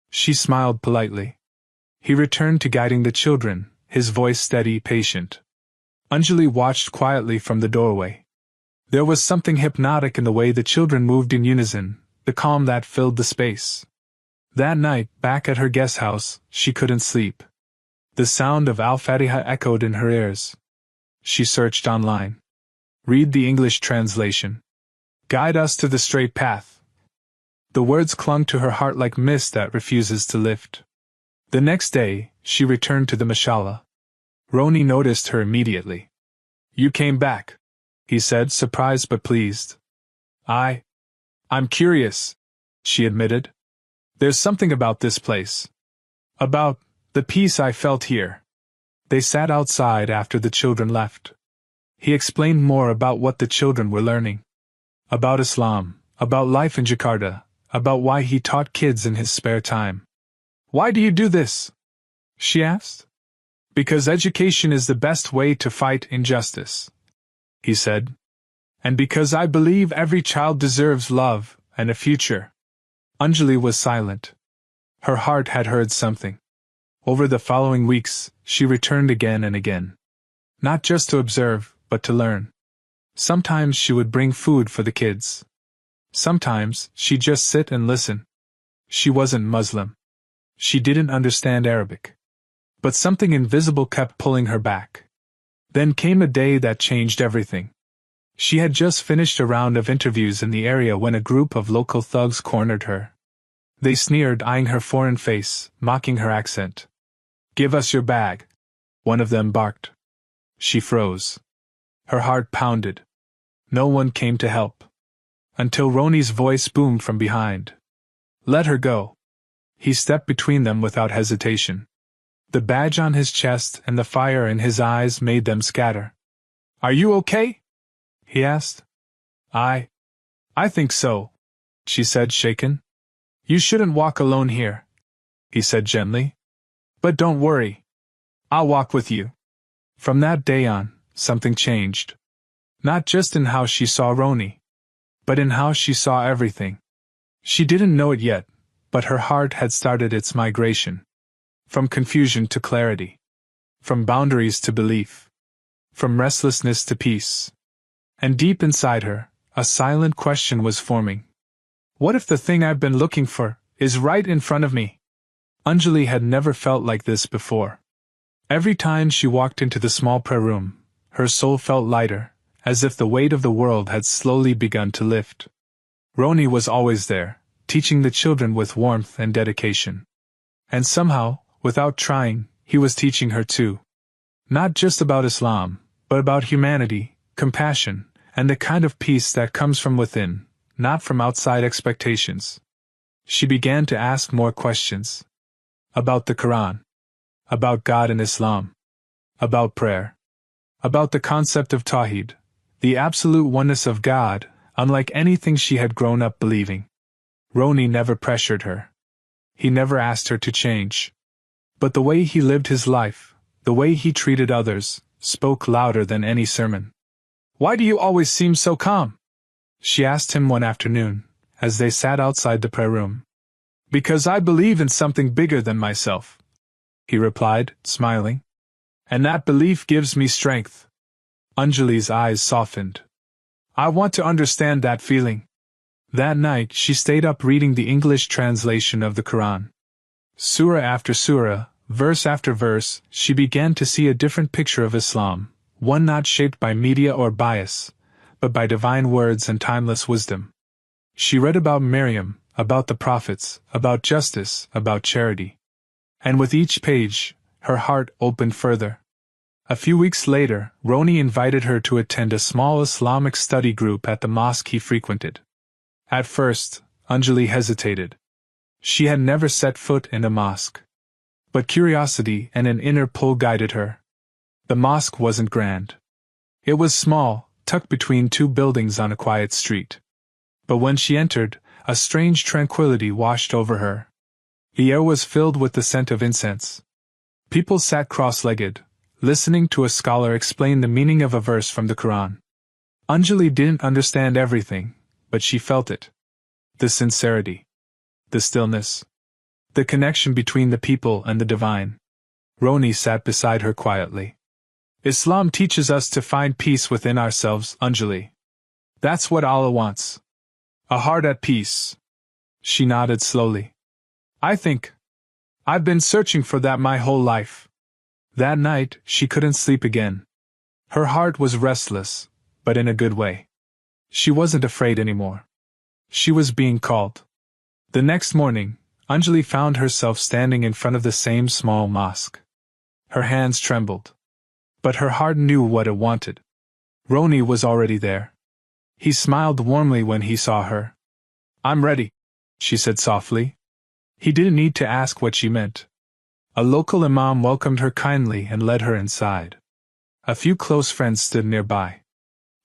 She smiled politely. He returned to guiding the children, his voice steady, patient. Anjali watched quietly from the doorway. There was something hypnotic in the way the children moved in unison, the calm that filled the space. That night, back at her guest house, she couldn't sleep. The sound of Al-Fatiha echoed in her ears. She searched online. Read the English translation. Guide us to the straight path. The words clung to her heart like mist that refuses to lift. The next day, she returned to the mashallah. Roni noticed her immediately. You came back, he said, surprised but pleased. I'm curious, she admitted. There's something about this place. About the peace I felt here. They sat outside after the children left. He explained more about what the children were learning. About Islam, about life in Jakarta, about why he taught kids in his spare time. Why do you do this? She asked. Because education is the best way to fight injustice, he said. And because I believe every child deserves love and a future. Anjali was silent. Her heart had heard something. Over the following weeks, she returned again and again. Not just to observe, but to learn. Sometimes she would bring food for the kids. Sometimes she'd just sit and listen. She wasn't Muslim. She didn't understand Arabic. But something invisible kept pulling her back. Then came a day that changed everything. She had just finished a round of interviews in the area when a group of local thugs cornered her. They sneered, eyeing her foreign face, mocking her accent. Give us your bag, one of them barked. She froze. Her heart pounded. No one came to help. Until Roni's voice boomed from behind. Let her go. He stepped between them without hesitation. The badge on his chest and the fire in his eyes made them scatter. Are you okay? He asked. I think so, she said, shaken. You shouldn't walk alone here, he said gently. But don't worry. I'll walk with you. From that day on, something changed. Not just in how she saw Roni, but in how she saw everything. She didn't know it yet, but her heart had started its migration. From confusion to clarity. From boundaries to belief. From restlessness to peace. And deep inside her, a silent question was forming. What if the thing I've been looking for is right in front of me? Anjali had never felt like this before. Every time she walked into the small prayer room, her soul felt lighter, as if the weight of the world had slowly begun to lift. Roni was always there, teaching the children with warmth and dedication. And somehow, without trying, he was teaching her too. Not just about Islam, but about humanity, compassion, and the kind of peace that comes from within, not from outside expectations. She began to ask more questions. About the Qur'an. About God and Islam. About prayer. About the concept of Tawhid, the absolute oneness of God, unlike anything she had grown up believing. Roni never pressured her. He never asked her to change. But the way he lived his life, the way he treated others, spoke louder than any sermon. Why do you always seem so calm? She asked him one afternoon, as they sat outside the prayer room. Because I believe in something bigger than myself, he replied, smiling. And that belief gives me strength. Anjali's eyes softened. I want to understand that feeling. That night she stayed up reading the English translation of the Qur'an. Surah after surah, verse after verse, she began to see a different picture of Islam, one not shaped by media or bias, but by divine words and timeless wisdom. She read about Maryam, about the prophets, about justice, about charity. And with each page, her heart opened further. A few weeks later, Roni invited her to attend a small Islamic study group at the mosque he frequented. At first, Anjali hesitated. She had never set foot in a mosque. But curiosity and an inner pull guided her. The mosque wasn't grand. It was small, tucked between two buildings on a quiet street. But when she entered, a strange tranquility washed over her. The air was filled with the scent of incense. People sat cross-legged, listening to a scholar explain the meaning of a verse from the Qur'an. Anjali didn't understand everything, but she felt it. The sincerity. The stillness. The connection between the people and the divine. Roni sat beside her quietly. Islam teaches us to find peace within ourselves, Anjali. That's what Allah wants. A heart at peace. She nodded slowly. I think I've been searching for that my whole life. That night, she couldn't sleep again. Her heart was restless, but in a good way. She wasn't afraid anymore. She was being called. The next morning, Anjali found herself standing in front of the same small mosque. Her hands trembled. But her heart knew what it wanted. Roni was already there. He smiled warmly when he saw her. I'm ready, she said softly. He didn't need to ask what she meant. A local imam welcomed her kindly and led her inside. A few close friends stood nearby.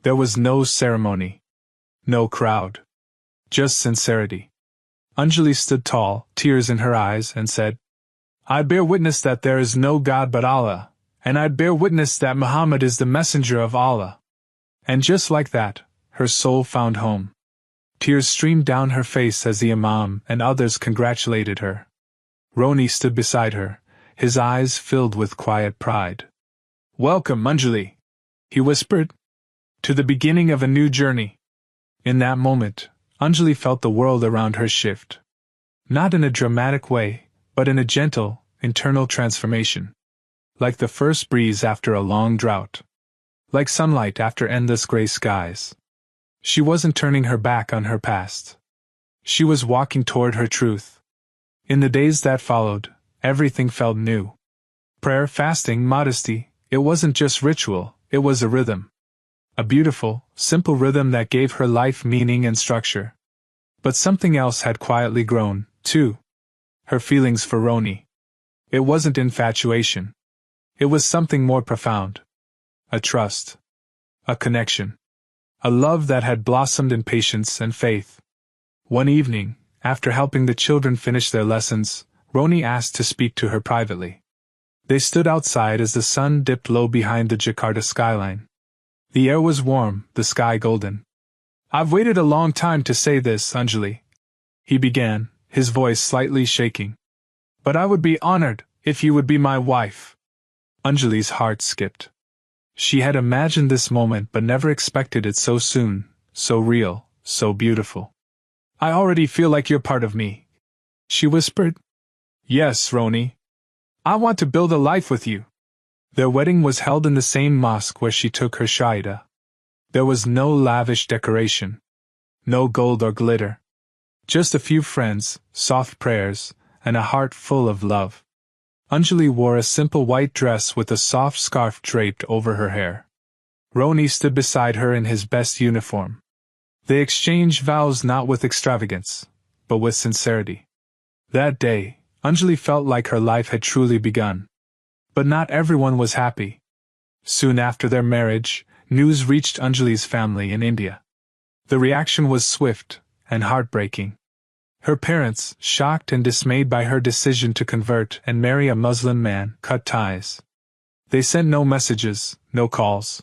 There was no ceremony. No crowd. Just sincerity. Anjali stood tall, tears in her eyes, and said, I bear witness that there is no God but Allah, and I bear witness that Muhammad is the messenger of Allah. And just like that, her soul found home. Tears streamed down her face as the imam and others congratulated her. Roni stood beside her, his eyes filled with quiet pride. Welcome, Anjali, he whispered, to the beginning of a new journey. In that moment, Anjali felt the world around her shift. Not in a dramatic way, but in a gentle, internal transformation. Like the first breeze after a long drought. Like sunlight after endless gray skies. She wasn't turning her back on her past. She was walking toward her truth. In the days that followed, everything felt new. Prayer, fasting, modesty, it wasn't just ritual, it was a rhythm. A beautiful, simple rhythm that gave her life meaning and structure. But something else had quietly grown, too. Her feelings for Roni. It wasn't infatuation. It was something more profound. A trust. A connection. A love that had blossomed in patience and faith. One evening, after helping the children finish their lessons, Roni asked to speak to her privately. They stood outside as the sun dipped low behind the Jakarta skyline. The air was warm, the sky golden. I've waited a long time to say this, Anjali, he began, his voice slightly shaking. But I would be honored if you would be my wife. Anjali's heart skipped. She had imagined this moment but never expected it so soon, so real, so beautiful. I already feel like you're part of me, she whispered. Yes, Roni. I want to build a life with you. Their wedding was held in the same mosque where she took her shahida. There was no lavish decoration. No gold or glitter. Just a few friends, soft prayers, and a heart full of love. Anjali wore a simple white dress with a soft scarf draped over her hair. Roni stood beside her in his best uniform. They exchanged vows not with extravagance, but with sincerity. That day, Anjali felt like her life had truly begun. But not everyone was happy. Soon after their marriage, news reached Anjali's family in India. The reaction was swift and heartbreaking. Her parents, shocked and dismayed by her decision to convert and marry a Muslim man, cut ties. They sent no messages, no calls.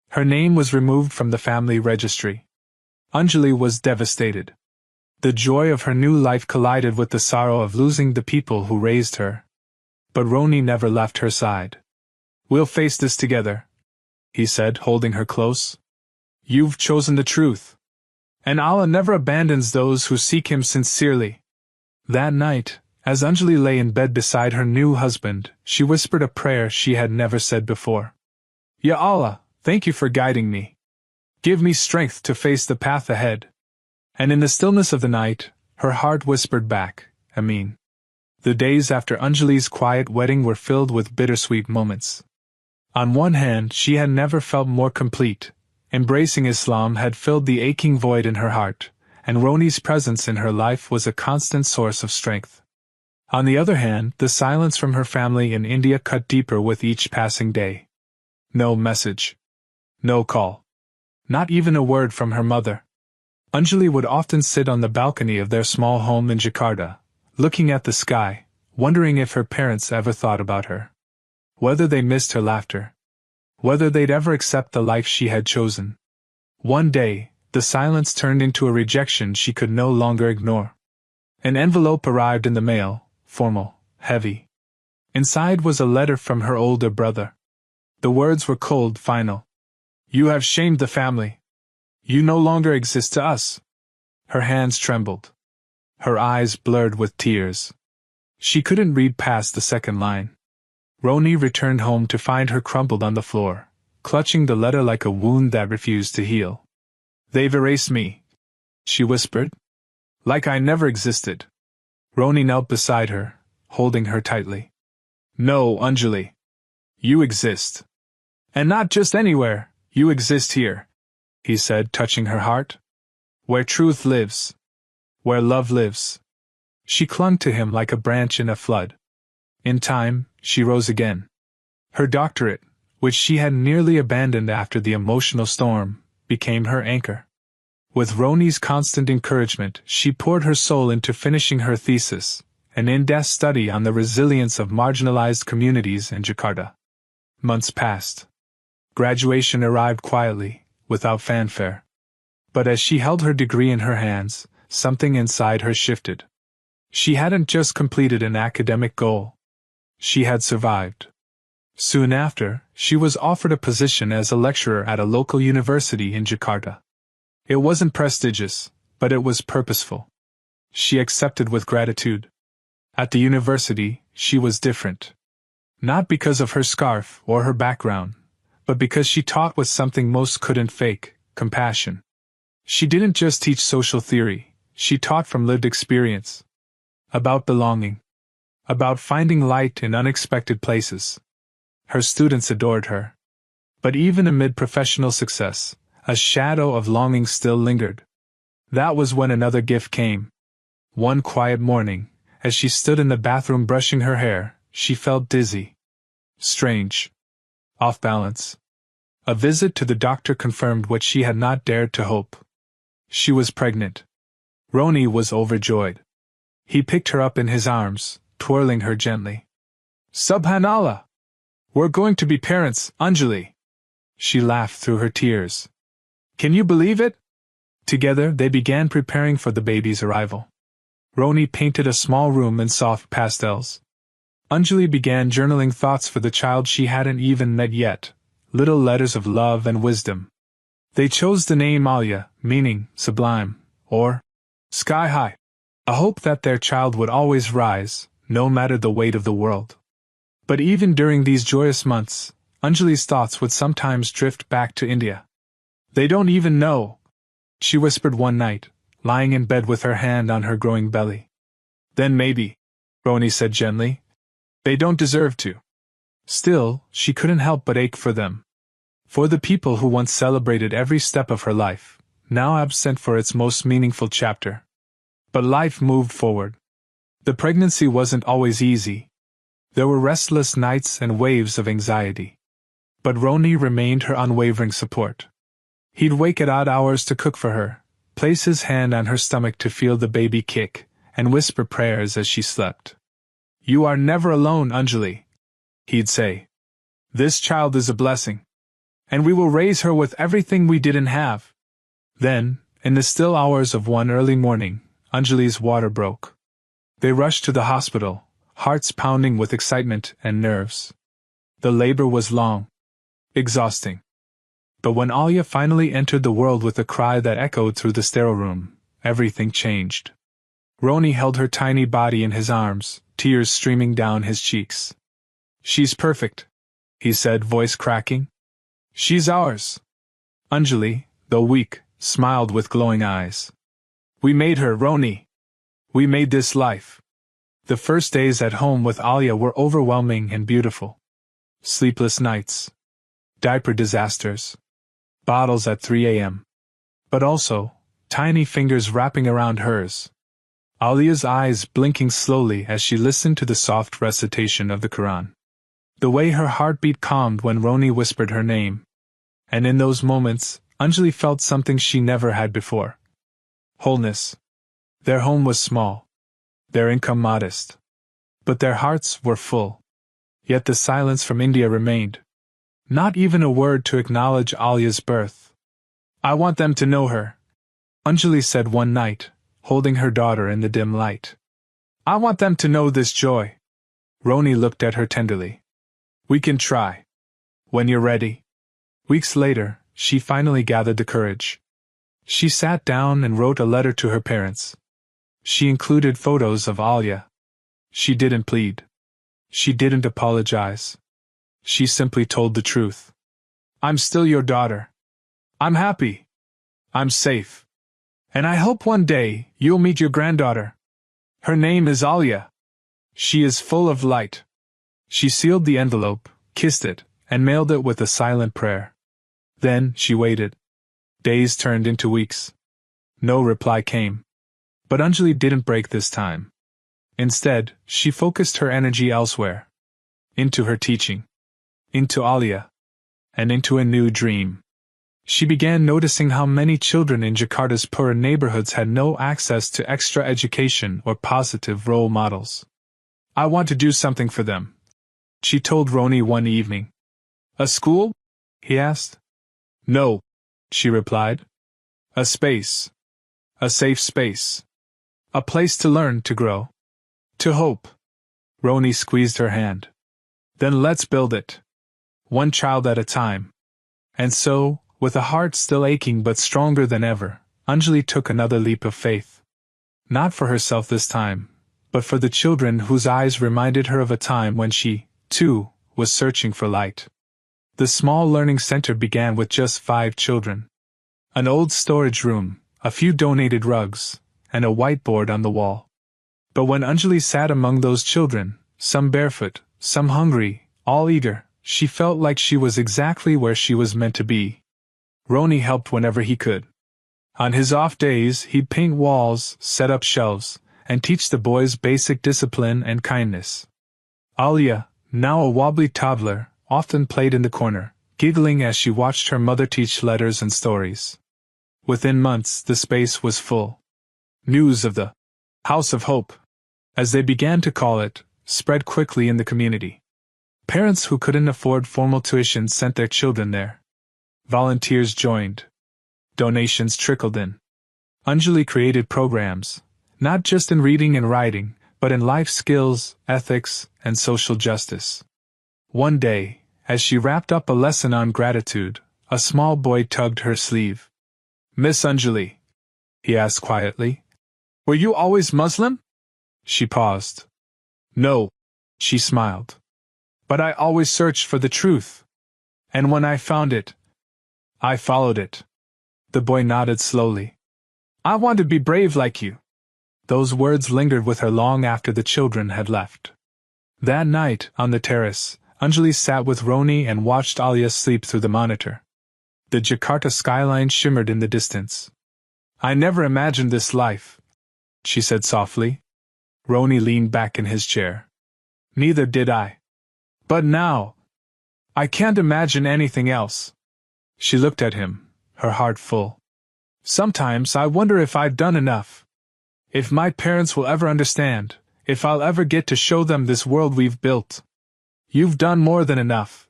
Her name was removed from the family registry. Anjali was devastated. The joy of her new life collided with the sorrow of losing the people who raised her. But Roni never left her side. We'll face this together, he said, holding her close. You've chosen the truth. And Allah never abandons those who seek Him sincerely. That night, as Anjali lay in bed beside her new husband, she whispered a prayer she had never said before. Ya Allah, thank you for guiding me. Give me strength to face the path ahead. And in the stillness of the night, her heart whispered back, Ameen. The days after Anjali's quiet wedding were filled with bittersweet moments. On one hand, she had never felt more complete. Embracing Islam had filled the aching void in her heart, and Roni's presence in her life was a constant source of strength. On the other hand, the silence from her family in India cut deeper with each passing day. No message. No call. Not even a word from her mother. Anjali would often sit on the balcony of their small home in Jakarta, looking at the sky, wondering if her parents ever thought about her. Whether they missed her laughter. Whether they'd ever accept the life she had chosen. One day, the silence turned into a rejection she could no longer ignore. An envelope arrived in the mail, formal, heavy. Inside was a letter from her older brother. The words were cold, final. You have shamed the family. You no longer exist to us. Her hands trembled. Her eyes blurred with tears. She couldn't read past the second line. Roni returned home to find her crumpled on the floor, clutching the letter like a wound that refused to heal. They've erased me, she whispered. Like I never existed. Roni knelt beside her, holding her tightly. No, Anjali. You exist. And not just anywhere, you exist here, he said, touching her heart. Where truth lives. Where love lives. She clung to him like a branch in a flood. In time, she rose again. Her doctorate, which she had nearly abandoned after the emotional storm, became her anchor. With Roni's constant encouragement, she poured her soul into finishing her thesis, an in-depth study on the resilience of marginalized communities in Jakarta. Months passed. Graduation arrived quietly, without fanfare. But as she held her degree in her hands, something inside her shifted. She hadn't just completed an academic goal. She had survived. Soon after, she was offered a position as a lecturer at a local university in Jakarta. It wasn't prestigious, but it was purposeful. She accepted with gratitude. At the university, she was different. Not because of her scarf or her background, but because she taught with something most couldn't fake, compassion. She didn't just teach social theory, she taught from lived experience. About belonging. About finding light in unexpected places. Her students adored her. But even amid professional success, a shadow of longing still lingered. That was when another gift came. One quiet morning, as she stood in the bathroom brushing her hair, she felt dizzy. Strange. Off balance. A visit to the doctor confirmed what she had not dared to hope. She was pregnant. Roni was overjoyed. He picked her up in his arms, twirling her gently. Subhanallah! We're going to be parents, Anjali! She laughed through her tears. Can you believe it? Together they began preparing for the baby's arrival. Roni painted a small room in soft pastels. Anjali began journaling thoughts for the child she hadn't even met yet, little letters of love and wisdom. They chose the name Alia, meaning sublime, or sky high, a hope that their child would always rise, no matter the weight of the world. But even during these joyous months, Anjali's thoughts would sometimes drift back to India. They don't even know, she whispered one night, lying in bed with her hand on her growing belly. Then maybe, Roni said gently. They don't deserve to. Still, she couldn't help but ache for them. For the people who once celebrated every step of her life, now absent for its most meaningful chapter. But life moved forward. The pregnancy wasn't always easy. There were restless nights and waves of anxiety. But Roni remained her unwavering support. He'd wake at odd hours to cook for her, place his hand on her stomach to feel the baby kick, and whisper prayers as she slept. You are never alone, Anjali, he'd say. This child is a blessing. And we will raise her with everything we didn't have. Then, in the still hours of one early morning, Anjali's water broke. They rushed to the hospital, hearts pounding with excitement and nerves. The labor was long. Exhausting. But when Alia finally entered the world with a cry that echoed through the sterile room, everything changed. Roni held her tiny body in his arms, tears streaming down his cheeks. She's perfect, he said, voice cracking. She's ours. Anjali, though weak, smiled with glowing eyes. We made her, Roni. We made this life. The first days at home with Alia were overwhelming and beautiful. Sleepless nights. Diaper disasters. Bottles at 3 a.m. But also, tiny fingers wrapping around hers. Alia's eyes blinking slowly as she listened to the soft recitation of the Qur'an. The way her heartbeat calmed when Roni whispered her name. And in those moments, Anjali felt something she never had before. Wholeness. Their home was small. Their income modest. But their hearts were full. Yet the silence from India remained. Not even a word to acknowledge Alia's birth. I want them to know her, Anjali said one night, holding her daughter in the dim light. I want them to know this joy. Roni looked at her tenderly. We can try. When you're ready. Weeks later, she finally gathered the courage. She sat down and wrote a letter to her parents. She included photos of Alia. She didn't plead. She didn't apologize. She simply told the truth. I'm still your daughter. I'm happy. I'm safe. And I hope one day you'll meet your granddaughter. Her name is Alia. She is full of light. She sealed the envelope, kissed it, and mailed it with a silent prayer. Then she waited. Days turned into weeks. No reply came. But Anjali didn't break this time. Instead, she focused her energy elsewhere. Into her teaching. Into Alia. And into a new dream. She began noticing how many children in Jakarta's poorer neighborhoods had no access to extra education or positive role models. I want to do something for them, she told Roni one evening. A school? He asked. No, she replied. A space. A safe space. A place to learn, to grow. To hope. Roni squeezed her hand. Then let's build it. One child at a time. And so, with a heart still aching but stronger than ever, Anjali took another leap of faith. Not for herself this time, but for the children whose eyes reminded her of a time when she, too, was searching for light. The small learning center began with just 5 children. An old storage room, a few donated rugs, and a whiteboard on the wall. But when Anjali sat among those children, some barefoot, some hungry, all eager, she felt like she was exactly where she was meant to be. Roni helped whenever he could. On his off days, he'd paint walls, set up shelves, and teach the boys basic discipline and kindness. Alia, now a wobbly toddler, often played in the corner, giggling as she watched her mother teach letters and stories. Within months, the space was full. News of the House of Hope, as they began to call it, spread quickly in the community. Parents who couldn't afford formal tuition sent their children there. Volunteers joined. Donations trickled in. Anjali created programs, not just in reading and writing, but in life skills, ethics, and social justice. One day, as she wrapped up a lesson on gratitude, a small boy tugged her sleeve. Miss Anjali, he asked quietly, were you always Muslim? She paused. No, she smiled. But I always searched for the truth. And when I found it, I followed it. The boy nodded slowly. I want to be brave like you. Those words lingered with her long after the children had left. That night, on the terrace, Anjali sat with Roni and watched Alia sleep through the monitor. The Jakarta skyline shimmered in the distance. I never imagined this life, she said softly. Roni leaned back in his chair. Neither did I. But now, I can't imagine anything else. She looked at him, her heart full. Sometimes I wonder if I've done enough. If my parents will ever understand, if I'll ever get to show them this world we've built. You've done more than enough,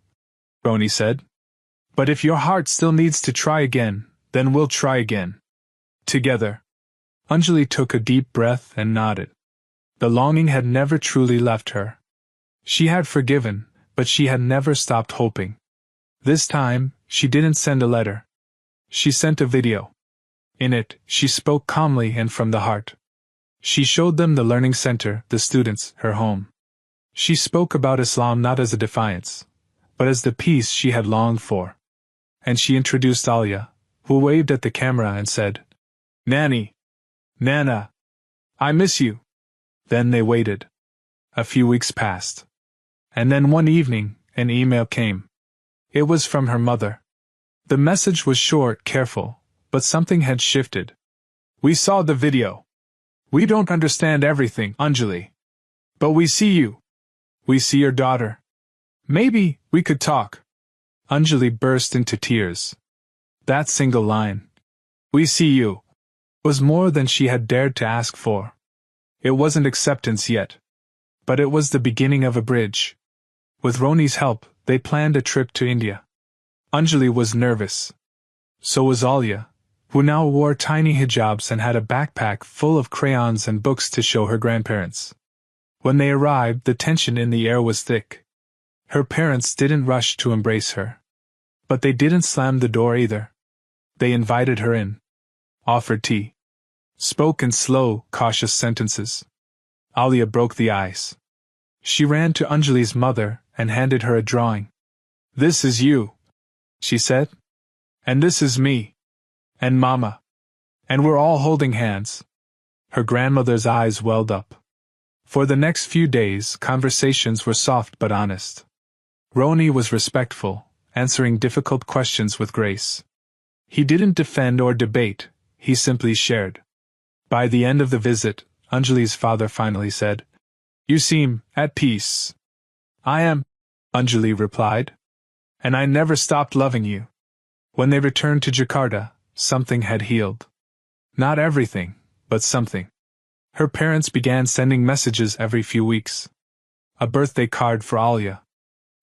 Roni said. But if your heart still needs to try again, then we'll try again. Together. Anjali took a deep breath and nodded. The longing had never truly left her. She had forgiven, but she had never stopped hoping. This time, she didn't send a letter. She sent a video. In it, she spoke calmly and from the heart. She showed them the learning center, the students, her home. She spoke about Islam not as a defiance, but as the peace she had longed for. And she introduced Alia, who waved at the camera and said, Nanny, Nana, I miss you. Then they waited. A few weeks passed. And then one evening, an email came. It was from her mother. The message was short, careful, but something had shifted. We saw the video. We don't understand everything, Anjali. But we see you. We see your daughter. Maybe we could talk. Anjali burst into tears. That single line, "We see you," was more than she had dared to ask for. It wasn't acceptance yet, but it was the beginning of a bridge. With Roni's help, they planned a trip to India. Anjali was nervous. So was Alia, who now wore tiny hijabs and had a backpack full of crayons and books to show her grandparents. When they arrived, the tension in the air was thick. Her parents didn't rush to embrace her. But they didn't slam the door either. They invited her in. Offered tea. Spoke in slow, cautious sentences. Alia broke the ice. She ran to Anjali's mother and handed her a drawing. "This is you," she said. "And this is me. And Mama. And we're all holding hands." Her grandmother's eyes welled up. For the next few days, conversations were soft but honest. Roni was respectful, answering difficult questions with grace. He didn't defend or debate, he simply shared. By the end of the visit, Anjali's father finally said, "You seem at peace." "I am," Anjali replied. "And I never stopped loving you." When they returned to Jakarta, something had healed. Not everything, but something. Her parents began sending messages every few weeks. A birthday card for Alia.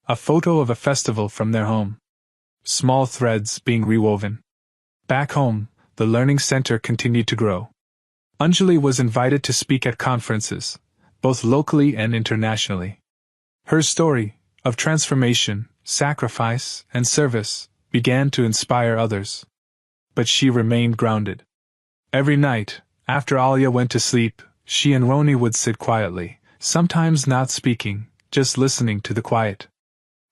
A photo of a festival from their home. Small threads being rewoven. Back home, the learning center continued to grow. Anjali was invited to speak at conferences, both locally and internationally. Her story, of transformation, sacrifice, and service, began to inspire others. But she remained grounded. Every night, after Alia went to sleep, she and Roni would sit quietly, sometimes not speaking, just listening to the quiet.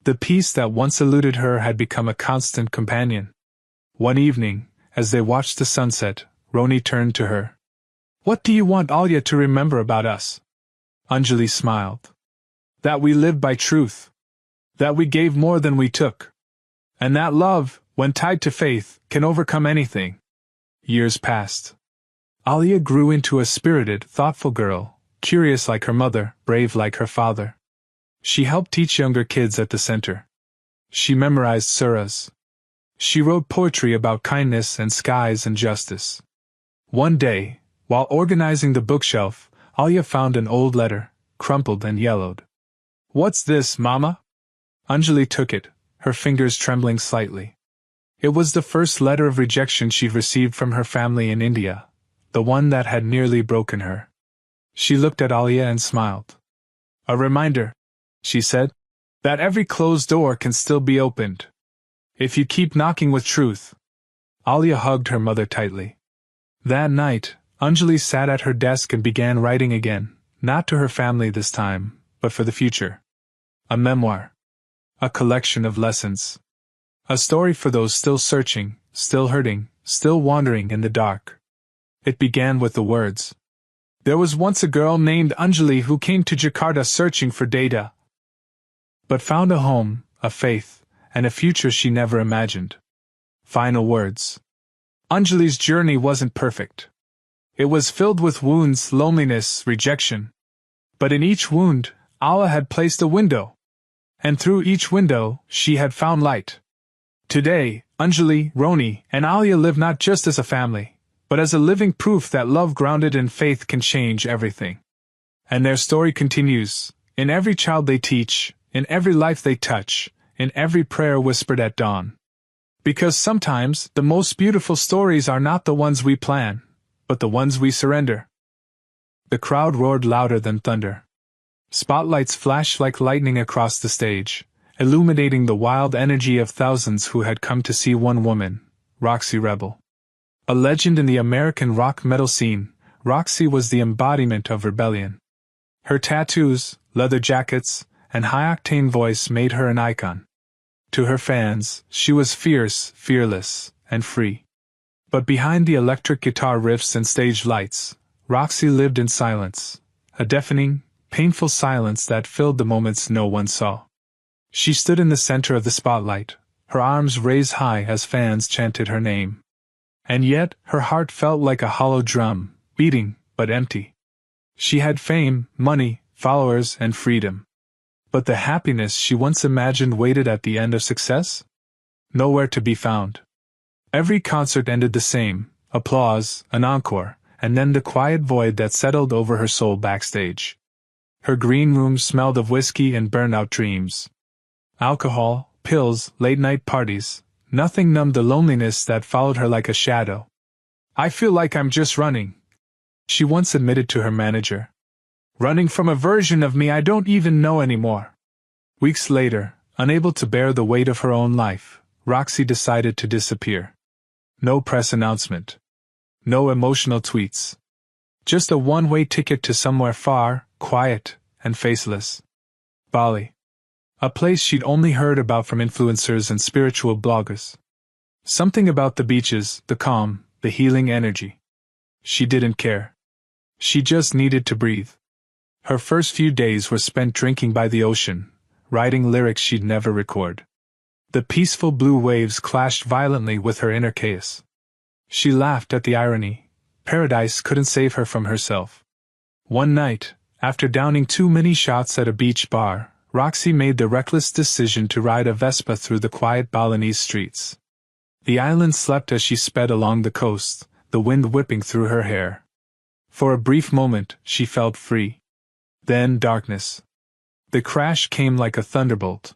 The peace that once eluded her had become a constant companion. One evening, as they watched the sunset, Roni turned to her. "What do you want Alia to remember about us?" Anjali smiled. "That we lived by truth. That we gave more than we took. And that love, when tied to faith, can overcome anything." Years passed. Alia grew into a spirited, thoughtful girl, curious like her mother, brave like her father. She helped teach younger kids at the center. She memorized surahs. She wrote poetry about kindness and skies and justice. One day, while organizing the bookshelf, Alia found an old letter, crumpled and yellowed. "What's this, Mama?" Anjali took it, her fingers trembling slightly. It was the first letter of rejection she'd received from her family in India, the one that had nearly broken her. She looked at Alia and smiled. "A reminder," she said, "that every closed door can still be opened. If you keep knocking with truth." Alia hugged her mother tightly. That night, Anjali sat at her desk and began writing again, not to her family this time, but for the future. A memoir. A collection of lessons. A story for those still searching, still hurting, still wandering in the dark. It began with the words, "There was once a girl named Anjali who came to Jakarta searching for data, but found a home, a faith, and a future she never imagined." Final words. Anjali's journey wasn't perfect. It was filled with wounds, loneliness, rejection. But in each wound, Allah had placed a window. And through each window, she had found light. Today, Anjali, Roni, and Alia live not just as a family, but as a living proof that love grounded in faith can change everything. And their story continues, in every child they teach, in every life they touch, in every prayer whispered at dawn. Because sometimes, the most beautiful stories are not the ones we plan, but the ones we surrender. The crowd roared louder than thunder. Spotlights flashed like lightning across the stage, illuminating the wild energy of thousands who had come to see one woman, Roxy Rebel. A legend in the American rock metal scene, Roxy was the embodiment of rebellion. Her tattoos, leather jackets, and high-octane voice made her an icon. To her fans, she was fierce, fearless, and free. But behind the electric guitar riffs and stage lights, Roxy lived in silence, a deafening, painful silence that filled the moments no one saw. She stood in the center of the spotlight, her arms raised high as fans chanted her name. And yet, her heart felt like a hollow drum, beating, but empty. She had fame, money, followers, and freedom. But the happiness she once imagined waited at the end of success? Nowhere to be found. Every concert ended the same: applause, an encore, and then the quiet void that settled over her soul backstage. Her green room smelled of whiskey and burnt-out dreams. Alcohol, pills, late-night parties, nothing numbed the loneliness that followed her like a shadow. "I feel like I'm just running," she once admitted to her manager. "Running from a version of me I don't even know anymore." Weeks later, unable to bear the weight of her own life, Roxy decided to disappear. No press announcement. No emotional tweets. Just a one-way ticket to somewhere far, quiet, and faceless. Bali. A place she'd only heard about from influencers and spiritual bloggers. Something about the beaches, the calm, the healing energy. She didn't care. She just needed to breathe. Her first few days were spent drinking by the ocean, writing lyrics she'd never record. The peaceful blue waves clashed violently with her inner chaos. She laughed at the irony. Paradise couldn't save her from herself. One night, after downing too many shots at a beach bar, Roxy made the reckless decision to ride a Vespa through the quiet Balinese streets. The island slept as she sped along the coast, the wind whipping through her hair. For a brief moment, she felt free. Then darkness. The crash came like a thunderbolt.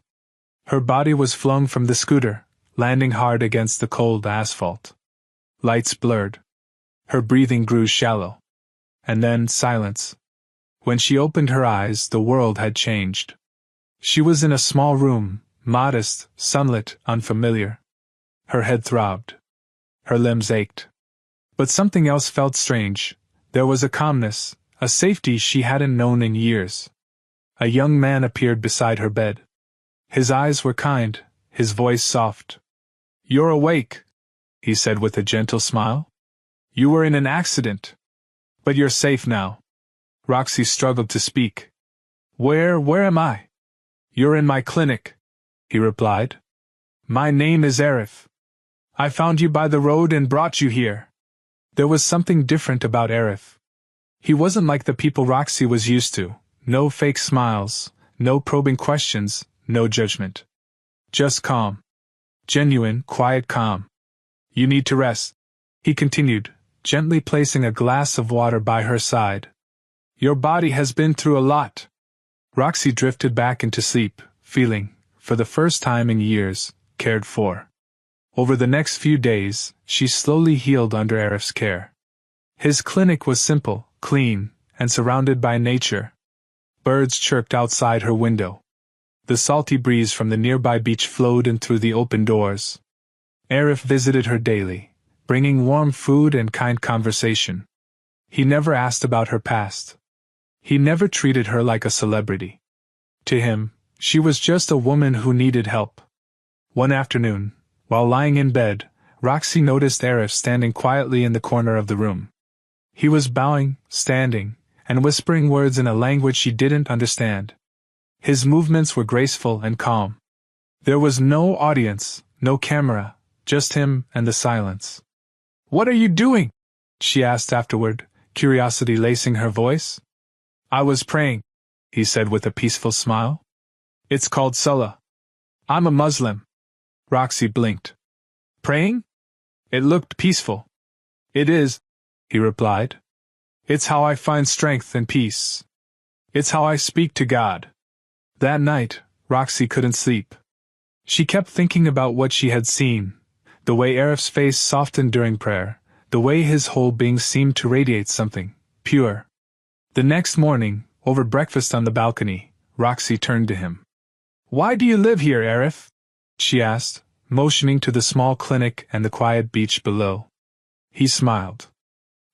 Her body was flung from the scooter, landing hard against the cold asphalt. Lights blurred. Her breathing grew shallow. And then silence. When she opened her eyes, the world had changed. She was in a small room, modest, sunlit, unfamiliar. Her head throbbed. Her limbs ached. But something else felt strange. There was a calmness, a safety she hadn't known in years. A young man appeared beside her bed. His eyes were kind, his voice soft. "You're awake," he said with a gentle smile. "You were in an accident. But you're safe now." Roxy struggled to speak. Where am I?" "You're in my clinic," he replied. "My name is Arif. I found you by the road and brought you here." There was something different about Arif. He wasn't like the people Roxy was used to. No fake smiles, no probing questions, no judgment. Just calm. Genuine, quiet calm. "You need to rest," he continued, gently placing a glass of water by her side. "Your body has been through a lot." Roxy drifted back into sleep, feeling, for the first time in years, cared for. Over the next few days, she slowly healed under Arif's care. His clinic was simple, clean, and surrounded by nature. Birds chirped outside her window. The salty breeze from the nearby beach flowed in through the open doors. Arif visited her daily, bringing warm food and kind conversation. He never asked about her past. He never treated her like a celebrity. To him, she was just a woman who needed help. One afternoon, while lying in bed, Roxy noticed Arif standing quietly in the corner of the room. He was bowing, standing, and whispering words in a language she didn't understand. His movements were graceful and calm. There was no audience, no camera, just him and the silence. "What are you doing?" she asked afterward, curiosity lacing her voice. "I was praying," he said with a peaceful smile. "It's called Salah. I'm a Muslim." Roxy blinked. "Praying?" It looked peaceful. "It is," he replied. "It's how I find strength and peace. It's how I speak to God." That night, Roxy couldn't sleep. She kept thinking about what she had seen, the way Arif's face softened during prayer, the way his whole being seemed to radiate something pure. The next morning, over breakfast on the balcony, Roxy turned to him. "Why do you live here, Arif?" she asked, motioning to the small clinic and the quiet beach below. He smiled.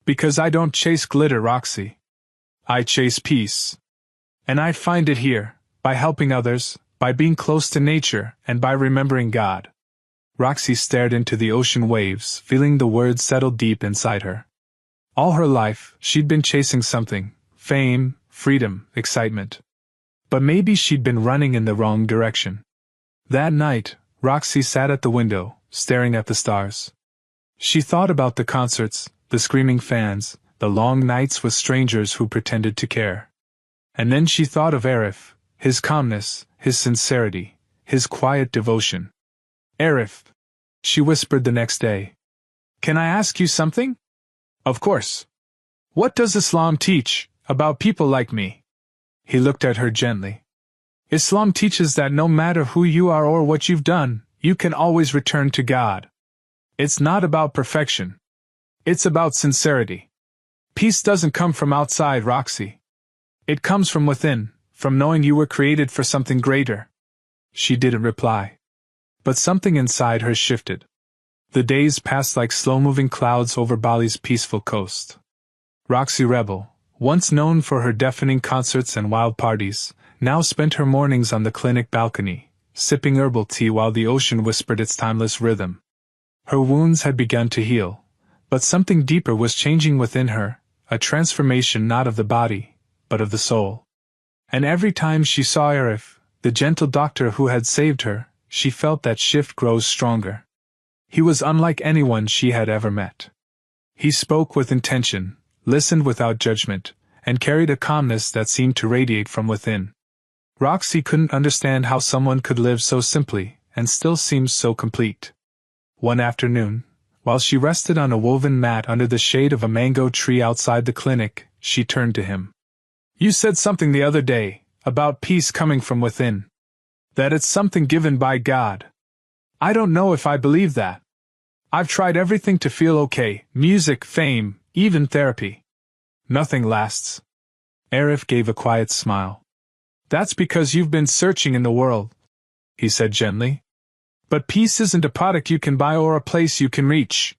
"Because I don't chase glitter, Roxy. I chase peace. And I find it here, by helping others, by being close to nature, and by remembering God." Roxy stared into the ocean waves, feeling the words settle deep inside her. All her life, she'd been chasing something: fame, freedom, excitement. But maybe she'd been running in the wrong direction. That night, Roxy sat at the window, staring at the stars. She thought about the concerts, the screaming fans, the long nights with strangers who pretended to care. And then she thought of Arif, his calmness, his sincerity, his quiet devotion. "Arif," she whispered the next day. "Can I ask you something?" "Of course." "What does Islam teach about people like me?" He looked at her gently. "Islam teaches that no matter who you are or what you've done, you can always return to God. It's not about perfection. It's about sincerity. Peace doesn't come from outside, Roxy. It comes from within, from knowing you were created for something greater." She didn't reply. But something inside her shifted. The days passed like slow-moving clouds over Bali's peaceful coast. Roxy Rebel, once known for her deafening concerts and wild parties, now spent her mornings on the clinic balcony, sipping herbal tea while the ocean whispered its timeless rhythm. Her wounds had begun to heal, but something deeper was changing within her, a transformation not of the body, but of the soul. And every time she saw Arif, the gentle doctor who had saved her, she felt that shift grow stronger. He was unlike anyone she had ever met. He spoke with intention, listened without judgment, and carried a calmness that seemed to radiate from within. Roxy couldn't understand how someone could live so simply, and still seem so complete. One afternoon, while she rested on a woven mat under the shade of a mango tree outside the clinic, she turned to him. "You said something the other day, about peace coming from within. That it's something given by God. I don't know if I believe that. I've tried everything to feel okay, music, fame, even therapy. Nothing lasts." Arif gave a quiet smile. "That's because you've been searching in the world," he said gently. "But peace isn't a product you can buy or a place you can reach.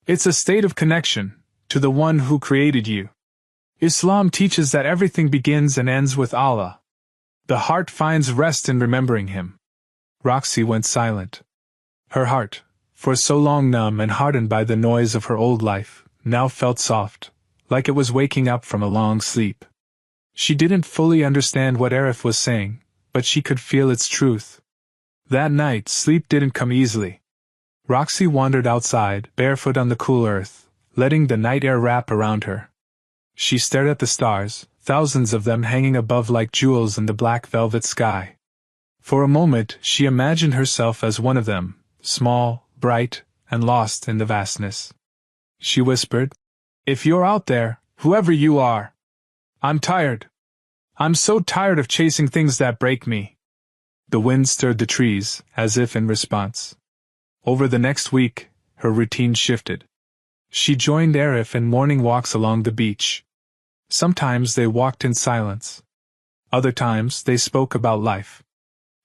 It's a state of connection to the one who created you. Islam teaches that everything begins and ends with Allah. The heart finds rest in remembering Him." Roxy went silent. Her heart, for so long numb and hardened by the noise of her old life, now felt soft, like it was waking up from a long sleep. She didn't fully understand what Arif was saying, but she could feel its truth. That night, sleep didn't come easily. Roxy wandered outside, barefoot on the cool earth, letting the night air wrap around her. She stared at the stars, thousands of them hanging above like jewels in the black velvet sky. For a moment, she imagined herself as one of them, small, bright, and lost in the vastness. She whispered, "If you're out there, whoever you are, I'm tired. I'm so tired of chasing things that break me." The wind stirred the trees, as if in response. Over the next week, her routine shifted. She joined Arif in morning walks along the beach. Sometimes they walked in silence. Other times they spoke about life.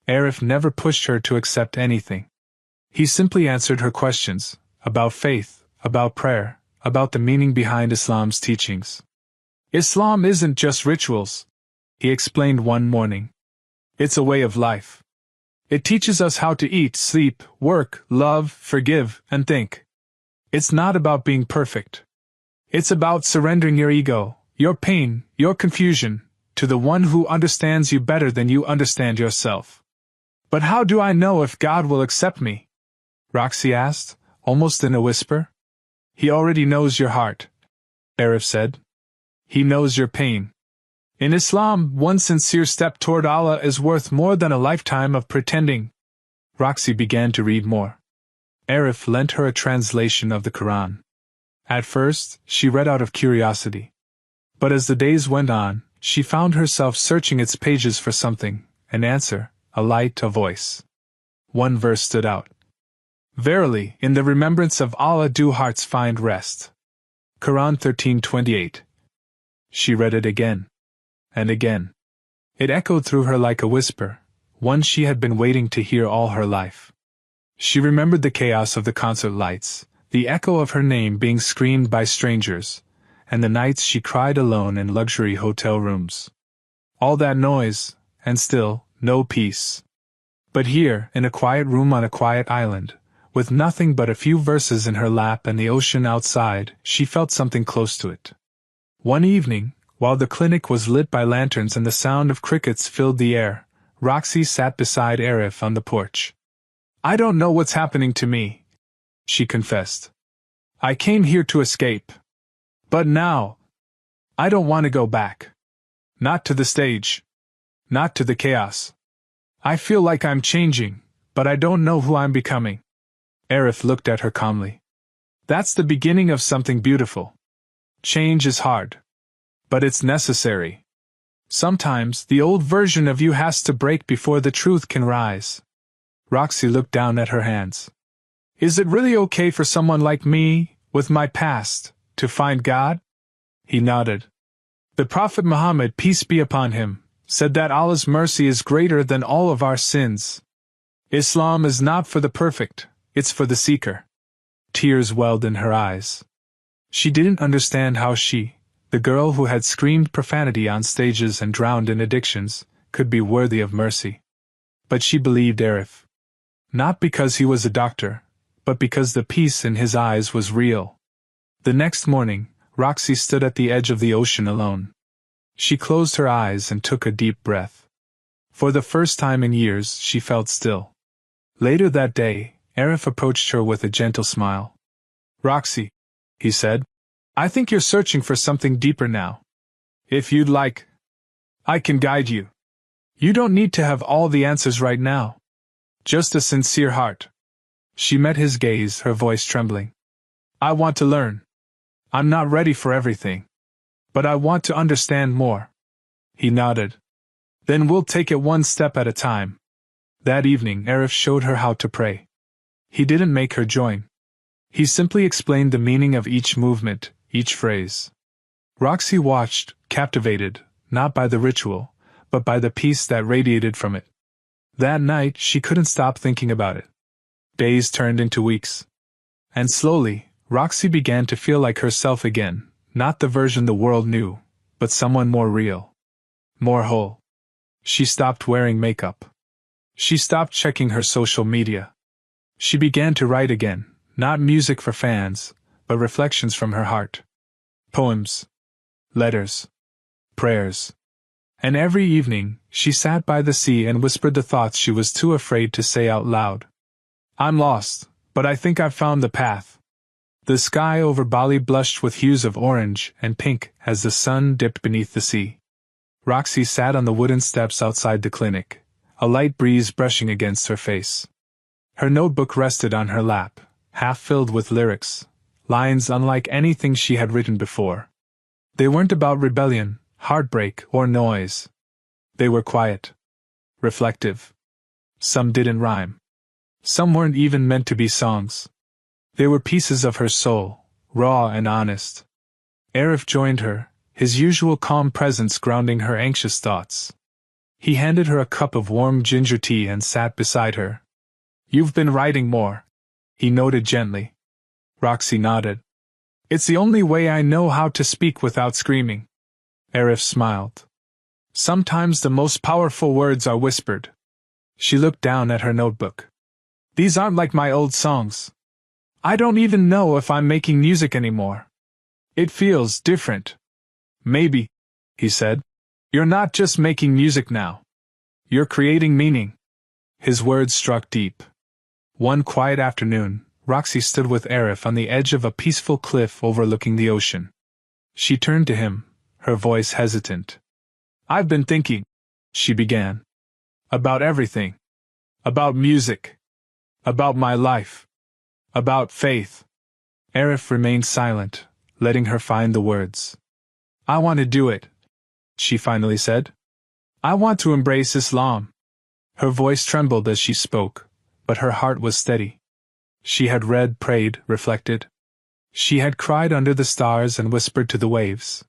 Arif never pushed her to accept anything. He simply answered her questions, about faith, about prayer, about the meaning behind Islam's teachings. "Islam isn't just rituals," he explained one morning. "It's a way of life. It teaches us how to eat, sleep, work, love, forgive, and think. It's not about being perfect. It's about surrendering your ego, your pain, your confusion, to the one who understands you better than you understand yourself." "But how do I know if God will accept me?" Roxy asked, almost in a whisper. "He already knows your heart," Arif said. "He knows your pain. In Islam, one sincere step toward Allah is worth more than a lifetime of pretending." Roxy began to read more. Arif lent her a translation of the Qur'an. At first, she read out of curiosity. But as the days went on, she found herself searching its pages for something, an answer, a light, a voice. One verse stood out. "Verily, in the remembrance of Allah do hearts find rest." Qur'an 13:28. She read it again. And again. It echoed through her like a whisper, one she had been waiting to hear all her life. She remembered the chaos of the concert lights, the echo of her name being screamed by strangers, and the nights she cried alone in luxury hotel rooms. All that noise, and still, no peace. But here, in a quiet room on a quiet island, with nothing but a few verses in her lap and the ocean outside, she felt something close to it. One evening, while the clinic was lit by lanterns and the sound of crickets filled the air, Roxy sat beside Arif on the porch. "I don't know what's happening to me," she confessed. "I came here to escape. But now, I don't want to go back. Not to the stage. not to the chaos. I feel like I'm changing, but I don't know who I'm becoming. Arif looked at her calmly. That's the beginning of something beautiful. Change is hard. But it's necessary. Sometimes the old version of you has to break before the truth can rise. Roxy looked down at her hands. Is it really okay for someone like me, with my past, to find God? He nodded. The Prophet Muhammad, peace be upon him, said that Allah's mercy is greater than all of our sins. Islam is not for the perfect, it's for the seeker. Tears welled in her eyes. She didn't understand how she, the girl who had screamed profanity on stages and drowned in addictions, could be worthy of mercy. But she believed Arif. Not because he was a doctor, but because the peace in his eyes was real. The next morning, Roxy stood at the edge of the ocean alone. She closed her eyes and took a deep breath. For the first time in years, she felt still. Later that day, Arif approached her with a gentle smile. Roxy, he said, I think you're searching for something deeper now. If you'd like, I can guide you. You don't need to have all the answers right now. Just a sincere heart. She met his gaze, her voice trembling. I want to learn. I'm not ready for everything. But I want to understand more. He nodded. Then we'll take it one step at a time. That evening, Arif showed her how to pray. He didn't make her join. He simply explained the meaning of each movement, each phrase. Roxy watched, captivated, not by the ritual, but by the peace that radiated from it. That night, she couldn't stop thinking about it. Days turned into weeks. And slowly, Roxy began to feel like herself again, not the version the world knew, but someone more real. More whole. She stopped wearing makeup. She stopped checking her social media. She began to write again, not music for fans, but reflections from her heart. Poems. Letters. Prayers. And every evening, she sat by the sea and whispered the thoughts she was too afraid to say out loud. I'm lost, but I think I've found the path. The sky over Bali blushed with hues of orange and pink as the sun dipped beneath the sea. Roxy sat on the wooden steps outside the clinic, a light breeze brushing against her face. Her notebook rested on her lap, half filled with lyrics, lines unlike anything she had written before. They weren't about rebellion, heartbreak, or noise. They were quiet. Reflective. Some didn't rhyme. Some weren't even meant to be songs. They were pieces of her soul, raw and honest. Arif joined her, his usual calm presence grounding her anxious thoughts. He handed her a cup of warm ginger tea and sat beside her. You've been writing more, he noted gently. Roxy nodded. It's the only way I know how to speak without screaming. Arif smiled. Sometimes the most powerful words are whispered. She looked down at her notebook. These aren't like my old songs. I don't even know if I'm making music anymore. It feels different. Maybe, he said. You're not just making music now. You're creating meaning. His words struck deep. One quiet afternoon, Roxy stood with Arif on the edge of a peaceful cliff overlooking the ocean. She turned to him, her voice hesitant. I've been thinking, she began. About everything. About music. About my life. About faith. Arif remained silent, letting her find the words. I want to do it, she finally said. I want to embrace Islam. Her voice trembled as she spoke, but her heart was steady. She had read, prayed, reflected. She had cried under the stars and whispered to the waves.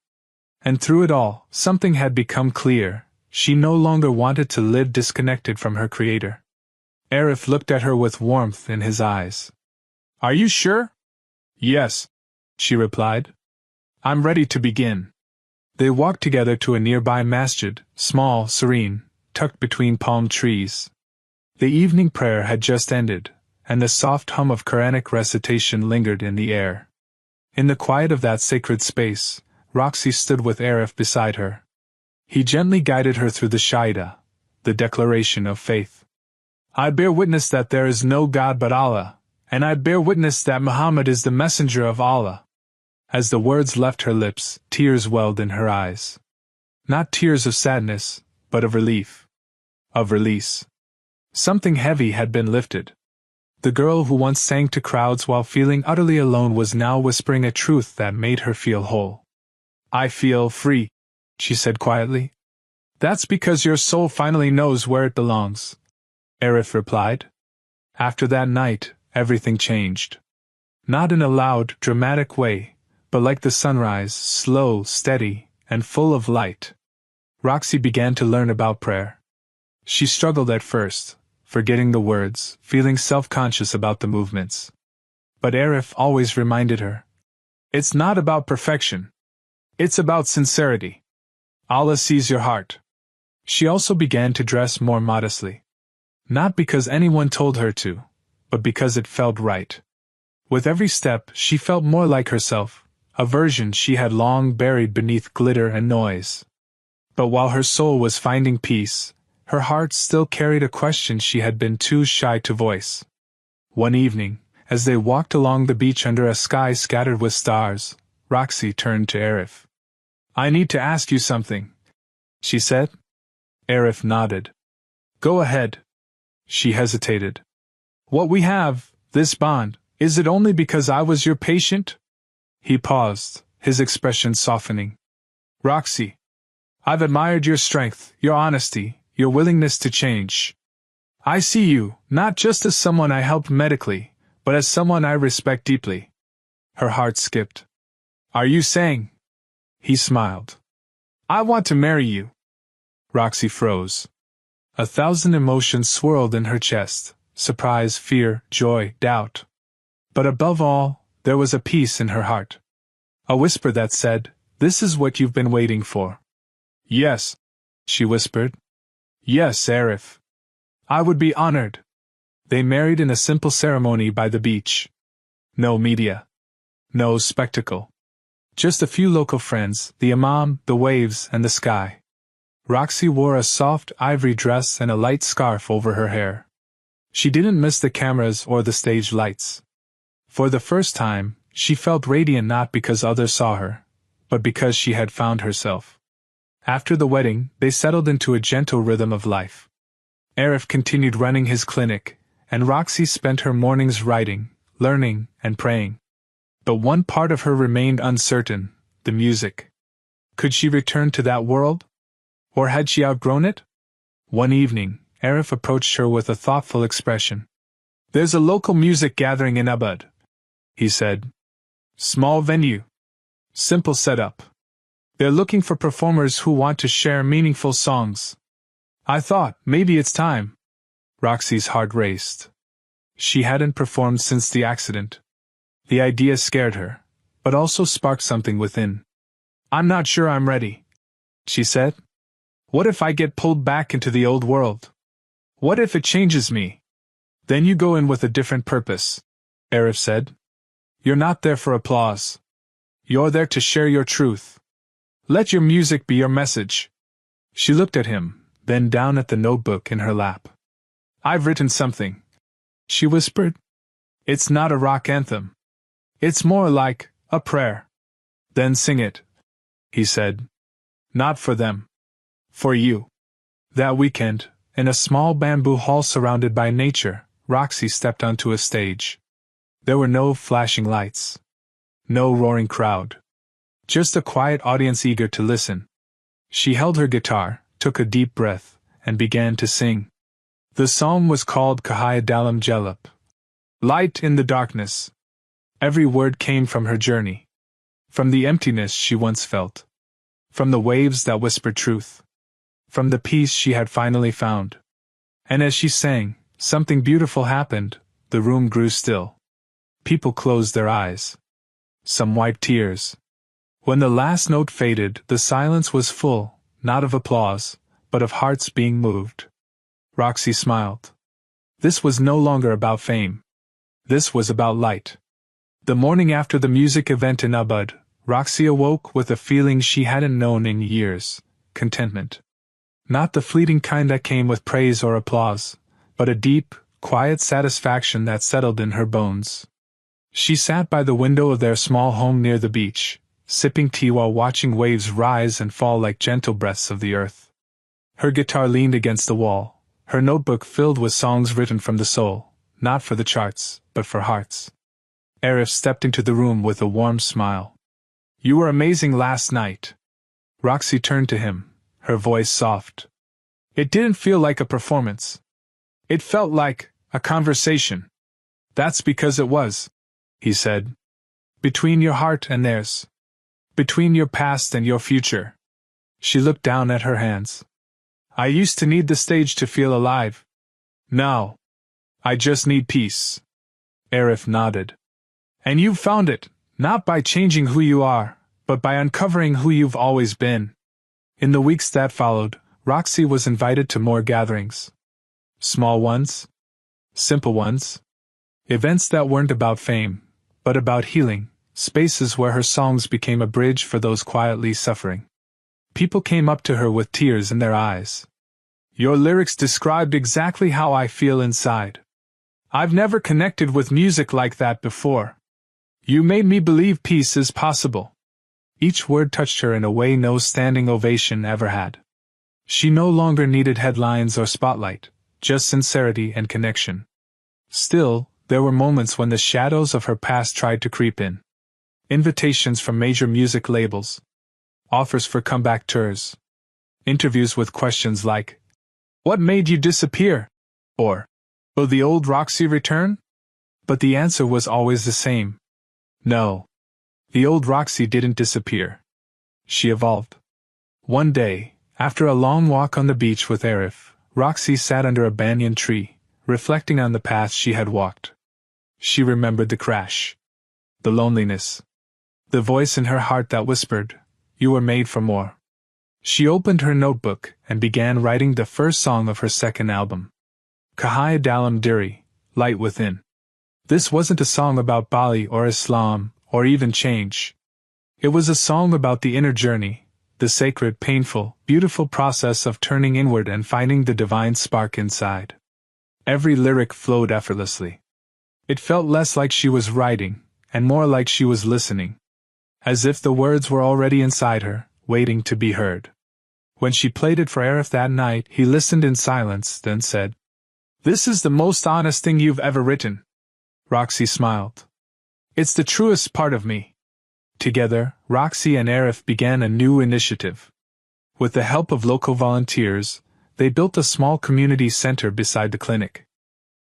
And through it all, something had become clear. She no longer wanted to live disconnected from her Creator. Arif looked at her with warmth in his eyes. Are you sure? Yes, she replied. I'm ready to begin. They walked together to a nearby masjid, small, serene, tucked between palm trees. The evening prayer had just ended, and the soft hum of Quranic recitation lingered in the air. In the quiet of that sacred space, Roxy stood with Arif beside her. He gently guided her through the Shahada, the declaration of faith. I bear witness that there is no God but Allah, and I bear witness that Muhammad is the messenger of Allah. As the words left her lips, tears welled in her eyes. Not tears of sadness, but of relief. Of release. Something heavy had been lifted. The girl who once sang to crowds while feeling utterly alone was now whispering a truth that made her feel whole. "I feel free," she said quietly. "That's because your soul finally knows where it belongs," Arif replied. After that night, everything changed. Not in a loud, dramatic way, but like the sunrise, slow, steady, and full of light. Roxy began to learn about prayer. She struggled at first, forgetting the words, feeling self-conscious about the movements. But Arif always reminded her, "It's not about perfection. It's about sincerity. Allah sees your heart." She also began to dress more modestly. Not because anyone told her to, but because it felt right. With every step, she felt more like herself, a version she had long buried beneath glitter and noise. But while her soul was finding peace, her heart still carried a question she had been too shy to voice. One evening, as they walked along the beach under a sky scattered with stars, Roxy turned to Arif. "I need to ask you something," she said. Arif nodded. "Go ahead." She hesitated. "What we have, this bond, is it only because I was your patient?" He paused, his expression softening. "Roxy, I've admired your strength, your honesty, your willingness to change. I see you, not just as someone I helped medically, but as someone I respect deeply." Her heart skipped. "Are you saying?" He smiled. "I want to marry you." Roxy froze. 1,000 emotions swirled in her chest, surprise, fear, joy, doubt. But above all, there was a peace in her heart. A whisper that said, "This is what you've been waiting for." "Yes," she whispered. "Yes, Arif. I would be honored." They married in a simple ceremony by the beach. No media. No spectacle. Just a few local friends, the imam, the waves, and the sky. Roxy wore a soft ivory dress and a light scarf over her hair. She didn't miss the cameras or the stage lights. For the first time, she felt radiant not because others saw her, but because she had found herself. After the wedding, they settled into a gentle rhythm of life. Arif continued running his clinic, and Roxy spent her mornings writing, learning, and praying. But one part of her remained uncertain, the music. Could she return to that world? Or had she outgrown it? One evening, Arif approached her with a thoughtful expression. "There's a local music gathering in Ubud," he said. "Small venue. Simple setup. They're looking for performers who want to share meaningful songs. I thought, maybe it's time." Roxy's heart raced. She hadn't performed since the accident. The idea scared her, but also sparked something within. "I'm not sure I'm ready," she said. "What if I get pulled back into the old world? What if it changes me?" "Then you go in with a different purpose," Arif said. "You're not there for applause. You're there to share your truth. Let your music be your message." She looked at him, then down at the notebook in her lap. "I've written something," she whispered. "It's not a rock anthem. It's more like a prayer." "Then sing it," he said. "Not for them. For you." That weekend, in a small bamboo hall surrounded by nature, Roxy stepped onto a stage. There were no flashing lights. No roaring crowd. Just a quiet audience eager to listen. She held her guitar, took a deep breath, and began to sing. The song was called Cahaya Dalam Gelap. Light in the darkness. Every word came from her journey. From the emptiness she once felt. From the waves that whispered truth. From the peace she had finally found. And as she sang, something beautiful happened. The room grew still. People closed their eyes. Some wiped tears. When the last note faded, the silence was full, not of applause, but of hearts being moved. Roxy smiled. This was no longer about fame. This was about light. The morning after the music event in Ubud, Roxy awoke with a feeling she hadn't known in years: contentment. Not the fleeting kind that came with praise or applause, but a deep, quiet satisfaction that settled in her bones. She sat by the window of their small home near the beach, sipping tea while watching waves rise and fall like gentle breaths of the earth. Her guitar leaned against the wall, her notebook filled with songs written from the soul, not for the charts, but for hearts. Arif stepped into the room with a warm smile. "You were amazing last night." Roxy turned to him, her voice soft. "It didn't feel like a performance. It felt like a conversation." "That's because it was," he said. "Between your heart and theirs. Between your past and your future." She looked down at her hands. "I used to need the stage to feel alive. Now, I just need peace." Arif nodded. "And you've found it, not by changing who you are, but by uncovering who you've always been." In the weeks that followed, Roxy was invited to more gatherings. Small ones. Simple ones. Events that weren't about fame, but about healing, spaces where her songs became a bridge for those quietly suffering. People came up to her with tears in their eyes. "Your lyrics described exactly how I feel inside. I've never connected with music like that before. You made me believe peace is possible." Each word touched her in a way no standing ovation ever had. She no longer needed headlines or spotlight, just sincerity and connection. Still, there were moments when the shadows of her past tried to creep in. Invitations from major music labels. Offers for comeback tours. Interviews with questions like, "What made you disappear?" Or, "Will the old Roxy return?" But the answer was always the same. No. The old Roxy didn't disappear. She evolved. One day, after a long walk on the beach with Arif, Roxy sat under a banyan tree, reflecting on the path she had walked. She remembered the crash. The loneliness. The voice in her heart that whispered, "You were made for more." She opened her notebook and began writing the first song of her second album. Cahaya Dalam Diri, Light Within. This wasn't a song about Bali or Islam, or even change. It was a song about the inner journey, the sacred, painful, beautiful process of turning inward and finding the divine spark inside. Every lyric flowed effortlessly. It felt less like she was writing, and more like she was listening. As if the words were already inside her, waiting to be heard. When she played it for Arif that night, he listened in silence, then said, "This is the most honest thing you've ever written." Roxy smiled. "It's the truest part of me." Together, Roxy and Arif began a new initiative. With the help of local volunteers, they built a small community center beside the clinic.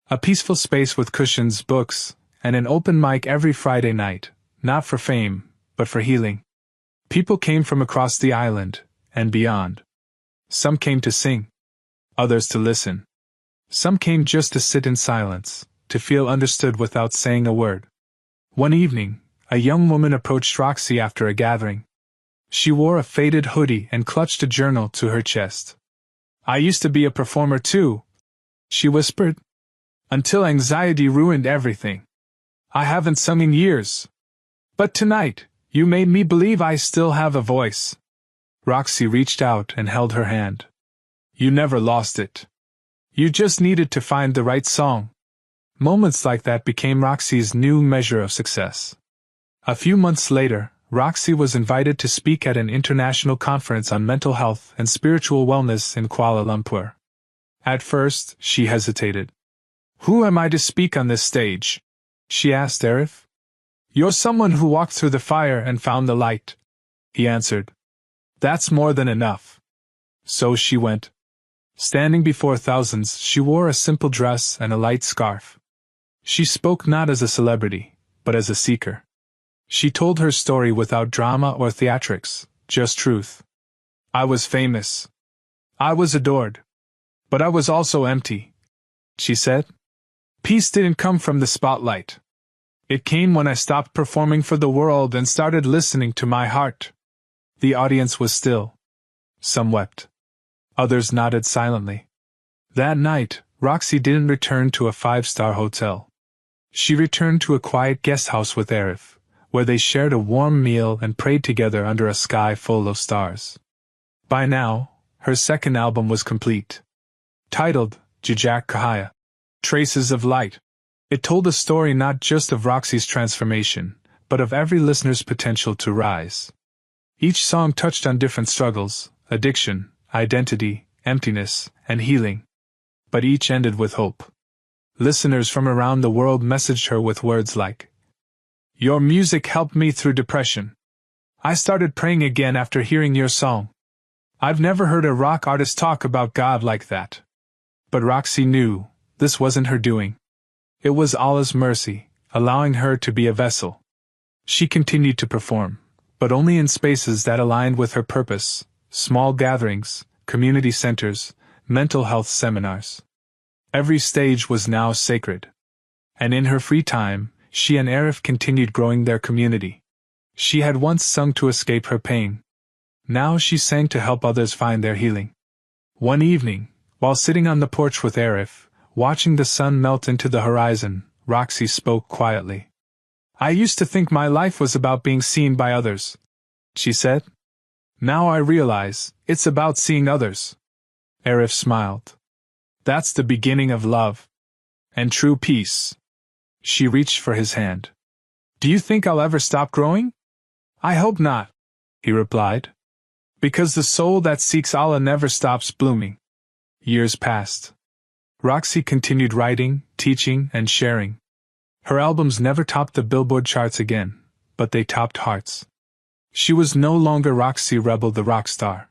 A peaceful space with cushions, books, and an open mic every Friday night, not for fame, but for healing. People came from across the island, and beyond. Some came to sing. Others to listen. Some came just to sit in silence, to feel understood without saying a word. One evening, a young woman approached Roxy after a gathering. She wore a faded hoodie and clutched a journal to her chest. "I used to be a performer too," she whispered. "Until anxiety ruined everything. I haven't sung in years. But tonight, you made me believe I still have a voice." Roxy reached out and held her hand. "You never lost it. You just needed to find the right song." Moments like that became Roxy's new measure of success. A few months later, Roxy was invited to speak at an international conference on mental health and spiritual wellness in Kuala Lumpur. At first, she hesitated. "Who am I to speak on this stage?" she asked Arif. "You're someone who walked through the fire and found the light," he answered. "That's more than enough." So she went. Standing before thousands, she wore a simple dress and a light scarf. She spoke not as a celebrity, but as a seeker. She told her story without drama or theatrics, just truth. "I was famous. I was adored. But I was also empty," she said. "Peace didn't come from the spotlight. It came when I stopped performing for the world and started listening to my heart." The audience was still. Some wept. Others nodded silently. That night, Roxy didn't return to a 5-star hotel. She returned to a quiet guest house with Arif, where they shared a warm meal and prayed together under a sky full of stars. By now, her second album was complete. Titled, Jejak Cahaya, Traces of Light. It told a story not just of Roxy's transformation, but of every listener's potential to rise. Each song touched on different struggles, addiction, identity, emptiness, and healing. But each ended with hope. Listeners from around the world messaged her with words like, "Your music helped me through depression. I started praying again after hearing your song. I've never heard a rock artist talk about God like that." But Roxy knew this wasn't her doing. It was Allah's mercy, allowing her to be a vessel. She continued to perform, but only in spaces that aligned with her purpose: small gatherings, community centers, mental health seminars. Every stage was now sacred. And in her free time, she and Arif continued growing their community. She had once sung to escape her pain. Now she sang to help others find their healing. One evening, while sitting on the porch with Arif, watching the sun melt into the horizon, Roxy spoke quietly. "I used to think my life was about being seen by others," she said. "Now I realize it's about seeing others." Arif smiled. "That's the beginning of love. And true peace." She reached for his hand. "Do you think I'll ever stop growing?" "I hope not," he replied. "Because the soul that seeks Allah never stops blooming." Years passed. Roxy continued writing, teaching, and sharing. Her albums never topped the Billboard charts again, but they topped hearts. She was no longer Roxy Rebel the rock star.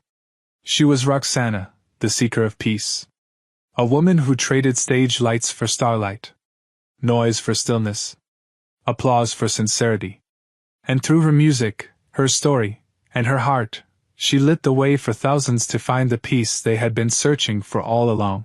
She was Roxana, the seeker of peace. A woman who traded stage lights for starlight, noise for stillness, applause for sincerity. And through her music, her story, and her heart, she lit the way for thousands to find the peace they had been searching for all along.